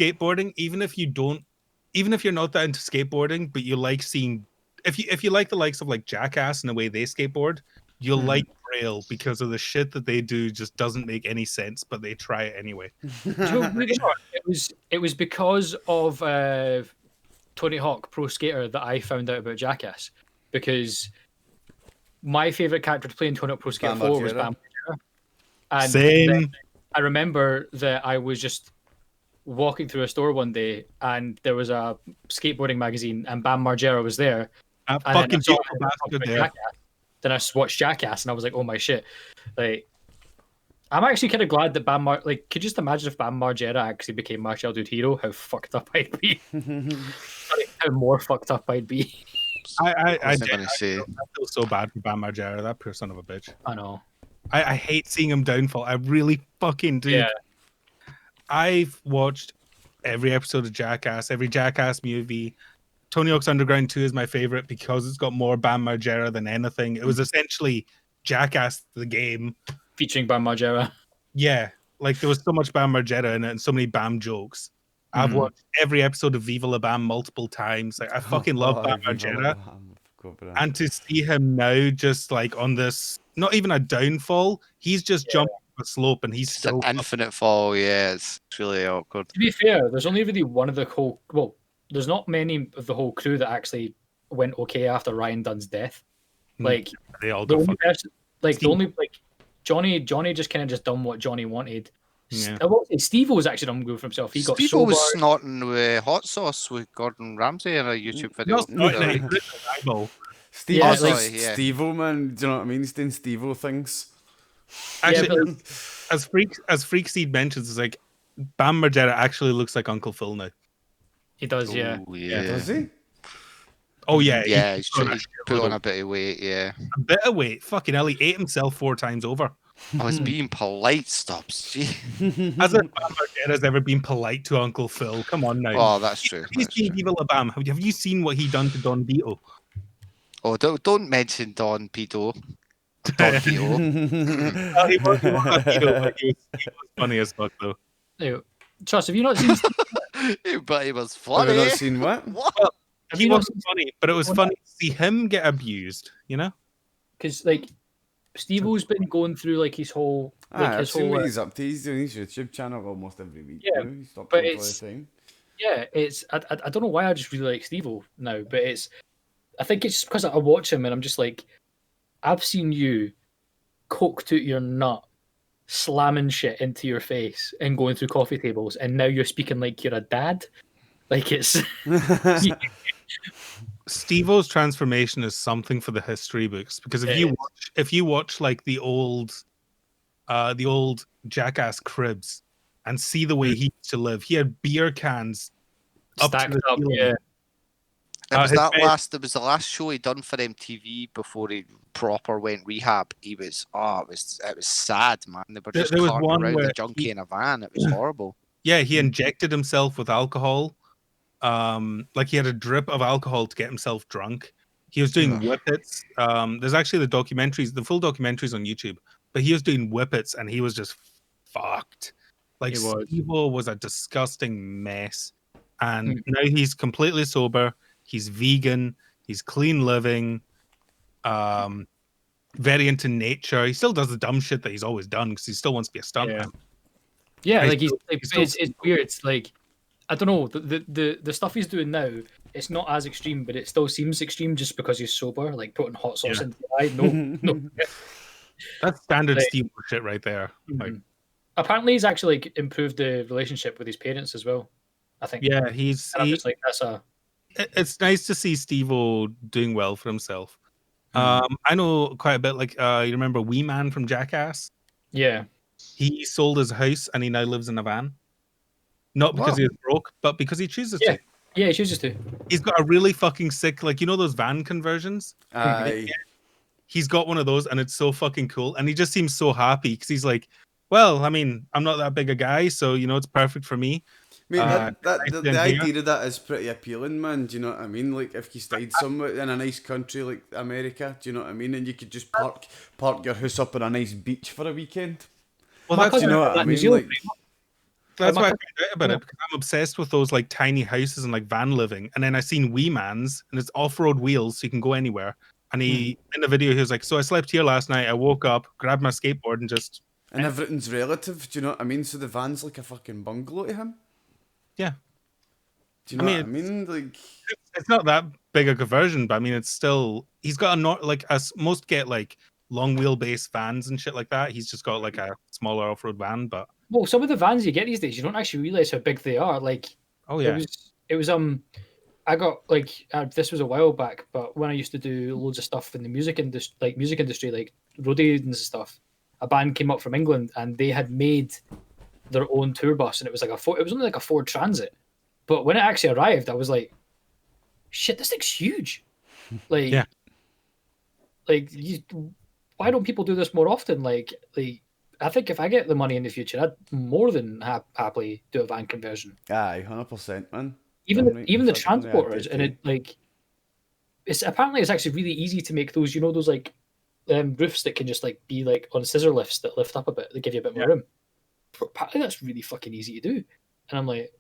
skateboarding, even if you're not that into skateboarding, but you like seeing, if you like the likes of like Jackass and the way they skateboard, you'll like Braille because of the shit that they do just doesn't make any sense, but they try it anyway. It was because of Tony Hawk Pro Skater that I found out about Jackass, because my favorite character to play in Tony Hawk Pro Skater 4 was Bam Margera. Same. I remember that I was just walking through a store one day, and there was a skateboarding magazine, and Bam Margera was there. That And then I fucking saw beautiful bastard there. Jackass. Then I watched Jackass, and I was like, "Oh my shit!" Like, I'm actually kind of glad that could you just imagine if Bam Margera actually became my childhood hero? How fucked up I'd be. How more fucked up I'd be. I say. feel so bad for Bam Margera, that poor son of a bitch. I know. I hate seeing him downfall. I really fucking do. Yeah. I've watched every episode of Jackass, every Jackass movie. Tony Hawk's Underground 2 is my favorite because it's got more Bam Margera than anything. It was essentially Jackass the game. Featuring Bam Margera. Yeah. Like there was so much Bam Margera in it and so many Bam jokes. I've watched every episode of Viva La Bam multiple times. Like I fucking love Bam Margera. And to see him now just like on this, not even a downfall, he's just jumping a slope and he's It's still an infinite fall, yeah. It's really awkward. To be fair, there's only really one of the whole. Well, there's not many of the whole crew that actually went okay after Ryan Dunn's death. Like they all the go only person, like Steve. the only like Johnny just kind of just done what Johnny wanted. Yeah. I will say Steve-O was actually done good for himself. He got Steve sober. was snorting with hot sauce with Gordon Ramsay in a YouTube video. Steve, Yeah, like, like- Steve-O, man. Do you know what I mean? He's doing Steve-O things. Actually, as Freakseed mentions, it's like Bam Margera actually looks like Uncle Phil now. He does, yeah. Oh, yeah. Does he? Oh yeah, Yeah, he's put on a bit of weight, yeah. a bit of weight. Fucking hell, he ate himself 4 times over. I was being polite, Stubzx. Gee. As if Bam Margera's ever been polite to Uncle Phil. Come on now. Oh, that's true. He's That's seen true. Viva La Bam. Have you seen what he done to Don Vito? Oh, don't mention Don Vito. Don Vito. Well, he was a Vito, but he was funny as fuck though. Ew. Trust, have you not seen? But he was Have funny. you not seen what? What? He wasn't funny, but it was funny to see him get abused. You know? Because like Steve-O's been going through like his whole I've seen what whole he's up to. He's doing his YouTube channel almost every week. Yeah, He's stopped but all it's- the time. yeah. It's I don't know why I just really like Steve-O now, but I think it's because I watch him and I'm just like, I've seen you coked out your nut, slamming shit into your face and going through coffee tables, and now you're speaking like you're a dad. Like it's Steve-O's transformation is something for the history books because if you watch like the old Jackass cribs and see the way he used to live, he had beer cans stacked the up. ceiling. Yeah, It was his that bed- last. It was the last show he done for MTV before he proper went rehab. He was. Oh, it was sad, man. They were just There was carting one around where the junkie in a van. It was horrible. Yeah, he injected himself with alcohol. Like he had a drip of alcohol to get himself drunk. He was doing whippets. There's actually the full documentaries on YouTube. But he was doing whippets and he was just fucked. Like He was. Steve-O was a disgusting mess. And now he's completely sober. He's vegan. He's clean living. Very into nature. He still does the dumb shit that he's always done because he still wants to be a stuntman. yeah. He's Like still- it's weird. It's like I don't know the stuff he's doing now. It's not as extreme, but it still seems extreme just because he's sober. Like putting hot sauce Yeah. into the eye. No. That's standard Like- Steve-O shit right there. Like, Apparently, he's actually like, improved the relationship with his parents as well. I think. yeah, And I'm just like it's nice to see Steve-O doing well for himself. I know quite a bit. Like, you remember Wee Man from Jackass? yeah. He sold his house and he now lives in a van. Not because he is broke, but because he chooses Yeah. to. Yeah, he chooses to. He's got a really fucking sick, like, you know those van conversions? Aye. He's got one of those and it's so fucking cool. And he just seems so happy because he's like, well, I mean, I'm not that big a guy, so, you know, it's perfect for me. Mate, nice the down here. idea of that is pretty appealing, man. Do you know what I mean? Like, if you stayed somewhere in a nice country like America, do you know what I mean? And you could just park your house up on a nice beach for a weekend. Well, My that's, Do you cousin know did what that I in New mean? Zealand. Like, that's my why I cousin- found out about it, because I'm obsessed with those like tiny houses and like van living. And then I seen Wee Man's and it's off-road wheels, so you can go anywhere. And he in the video he was like, so I slept here last night, I woke up, grabbed my skateboard and just and everything's relative. Do you know what I mean? So the van's like a fucking bungalow to him. yeah. Do you know I mean, what I mean? Like, It's not that big a conversion, but I mean it's still he's got a not like as most get like long wheelbase vans and shit like that. He's just got like a smaller off-road van, but Well, some of the vans you get these days, you don't actually realize how big they are. Like, Oh yeah. it was I got like this was a while back, but when I used to do loads of stuff in the music industry, like roadies and stuff, a band came up from England and they had made their own tour bus, and it was only like a Ford Transit, but when it actually arrived, I was like, shit, this thing's huge. Like, Yeah. Why don't people do this more often? Like, I think if I get the money in the future, I'd more than happily do a van conversion. Aye, 100%, man. Even the Fucking transporters, yeah, and it like, it's actually really easy to make those. You know, those like roofs that can just like be like on scissor lifts that lift up a bit. They give you a bit more room. Apparently, that's really fucking easy to do. And I'm like,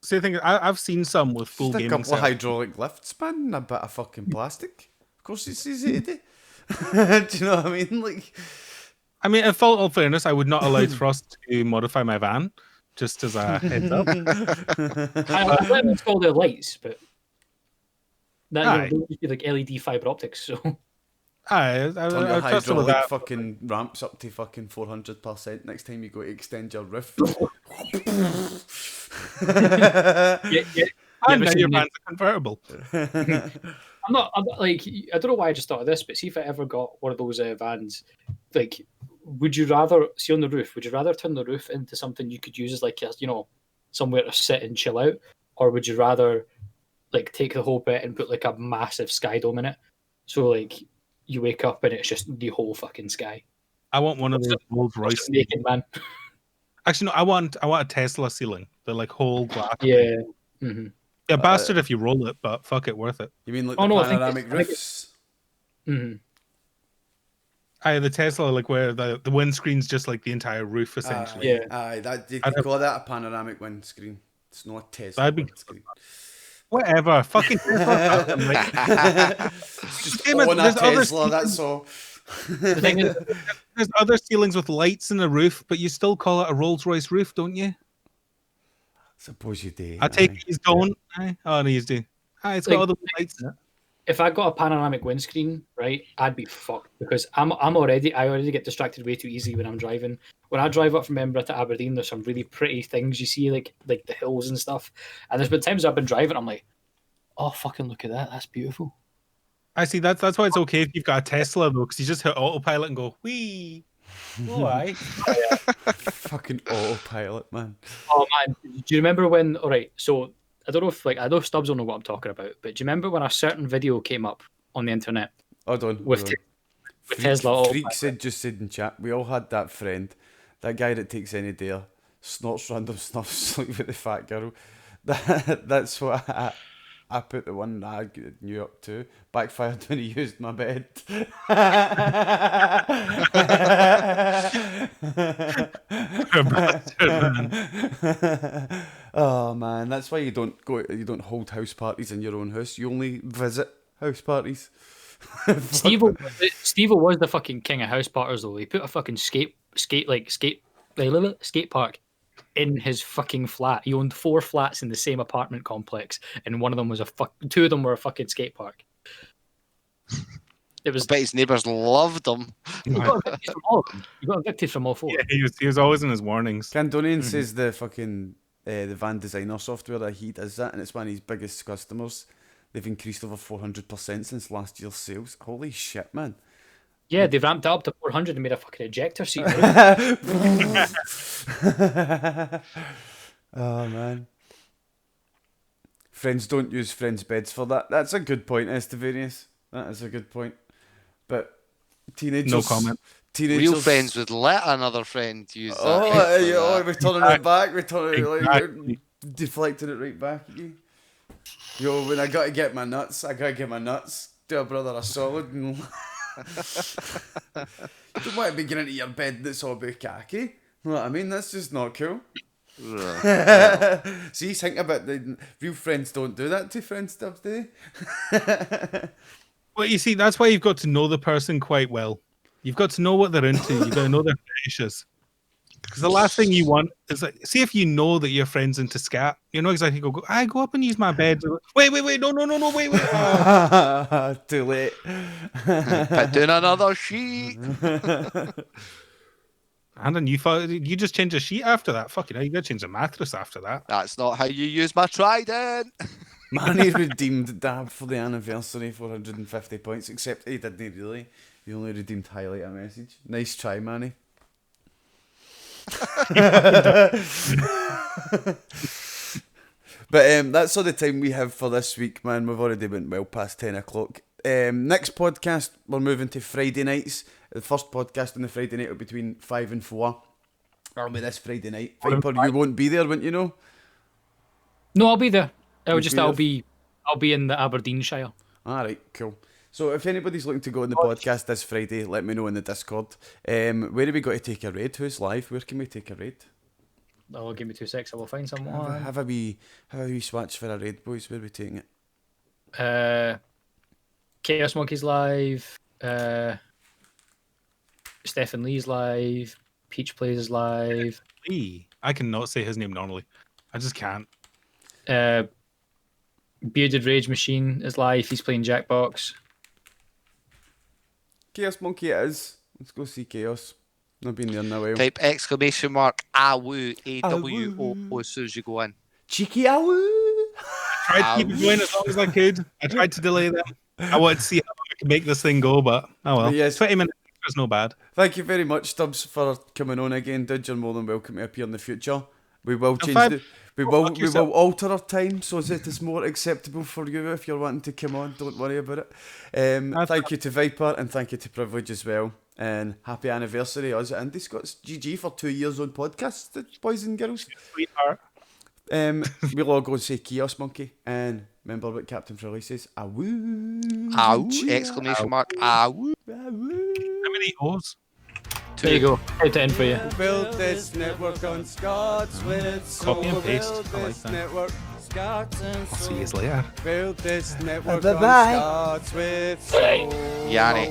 See, the thing is, I've seen some with full Just a gaming couple of setup. hydraulic lifts, man, and a bit of fucking plastic. Of course, it's easy to do. Do you know what I mean? Like, I mean, in full fairness, I would not allow Thrust to modify my van, just as a heads up. I let them install their lights, but that Aye. they would be like LED fiber optics. So I on your trust them with hydraulic that. fucking ramps up to fucking 400% next time you go to extend your roof. yeah, And ever now seen your the- van's a convertible. I'm not like, I don't know why I just thought of this, but see if I ever got one of those vans, like, would you rather see on the roof? Would you rather turn the roof into something you could use as like somewhere to sit and chill out, or would you rather like take the whole bit and put like a massive sky dome in it, so like you wake up and it's just the whole fucking sky? I want one of those Rolls Royce. Just naked man. Actually, no, I want a Tesla ceiling. The like whole glass. Yeah. Mm-hmm. Yeah, bastard if you roll it, but fuck it, worth it. You mean like Oh, the no, I think panoramic it's- I think roofs? Mm-hmm. Aye, the Tesla, like where the windscreen's just like the entire roof, essentially. Yeah. Aye, that you I'd could call that a panoramic windscreen. It's not a Tesla That'd be- windscreen. Whatever, fucking Tesla. It's just Damn it, on a there's other Tesla, that's all. The thing is, There's other ceilings with lights in the roof, but you still call it a Rolls Royce roof, don't you? Suppose you do. I take aye. it he's don't. Aye. Oh, no, he's do. Aye, it's got Like- other lights in it. if I got a panoramic windscreen, right, I'd be fucked because I already get distracted way too easily when I'm driving. When I drive up from Edinburgh to Aberdeen, there's some really pretty things you see, like the hills and stuff. And there's been times I've been driving, I'm like, oh fucking look at that, that's beautiful. I see. That's why it's okay if you've got a Tesla though, because you just hit autopilot and go wee. Oh, aye. Fucking autopilot, man. Oh man, do you remember when? All right, so I don't know if I know Stubbs will know what I'm talking about, but do you remember when a certain video came up on the internet Hold on. with, hold on. with Tesla? Freak just said in chat, we all had that friend, that guy that takes any dare, snorts random stuff, sleep with the fat girl. That's what I put the one I knew up to. Backfired when he used my bed. Oh man, that's why you don't hold house parties in your own house. You only visit house parties. Steve was the fucking king of house parties though. He put a fucking skate park in his fucking flat. He owned 4 flats in the same apartment complex, and one of them was two of them were a fucking skate park. It was. I bet his neighbours loved him. He got evicted from all of them. He got evicted from all 4. Yeah, he was always in his warnings. Candonian says the fucking the van designer software that he does that, and it's one of his biggest customers. They've increased over 400% since last year's sales. Holy shit, man! Yeah, they ramped it up to 400 and made a fucking ejector seat. Oh man. Friends don't use friends' beds for that. That's a good point, Estevanius. That is a good point. But teenagers... No comment. Teenagers... Real friends would let another friend use that. Oh, for yeah, that. we're turning it back. We're turning it, like, Exactly. we're deflecting it right back at you. Yo, when I gotta get my nuts, do a brother a solid. And... You don't want to be getting into your bed that's all about khaki. You know what I mean? That's just not cool. See, think about the real friends don't do that to friends stuff, do they? Well, you see, that's why you've got to know the person quite well. You've got to know what they're into. You've got to know their fetishes. Because the last thing you want is like, see if you know that your friend's into scat, you know exactly. Go up and use my bed. Wait, no, wait. Too late. Put down another sheet. And then you just change a sheet after that. Fucking hell, you gotta change the mattress after that. That's not how you use my trident. Manny redeemed Dab for the anniversary, 450 points, except he didn't really. He only redeemed highlight a message. Nice try, Manny. But that's all the time we have for this week, man. We've already went well past 10 o'clock. Next podcast, we're moving to Friday nights. The first podcast on the Friday night will be between 5 and 4. That'll be this Friday night. Viper, you won't be there, won't you know? No, I'll be there. I'll You'll be in the Aberdeenshire. Alright, cool. So if anybody's looking to go on the podcast this Friday, let me know in the Discord. Where do we got to take a raid? Who's live? Where can we take a raid? Oh, give me 2 seconds. I will find someone. Have a wee swatch for a raid, boys. Where are we taking it? Chaos Monkey's live. Stephen Lee's live. Peach Plays is live. Lee. I cannot say his name normally. I just can't. Bearded Rage Machine is live. He's playing Jackbox. Chaos Monkey it is. Let's go see Chaos. Not been there in a while. Type exclamation mark AWOO AWO as soon as you go in. Cheeky awoo! I tried to keep it going as long as I could. I tried to delay them. I wanted to see how I could make this thing go, but oh well. But yes. 20 minutes is no bad. Thank you very much, Stubzx, for coming on again. Dude, you're more than welcome to appear in the future. We will change we will alter our time so that it is more acceptable for you if you're wanting to come on. Don't worry about it. Thank you to Viper and thank you to Privilege as well. And happy anniversary us at IndiScots. GG for 2 years on podcast, boys and girls. Sweetheart. We'll all go and say Chaos Monkey and remember what Captain Frilly says. Awoo! AWOO exclamation mark AWOO. How many O's? There you go. Hit the end for you. Build this network on Scots with Copy and paste. I like that. network. Scots and I'll see you later. Build this network Bye-bye. on Scots with Yanni.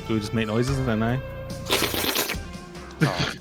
Do we just make noises then, eh? Oh.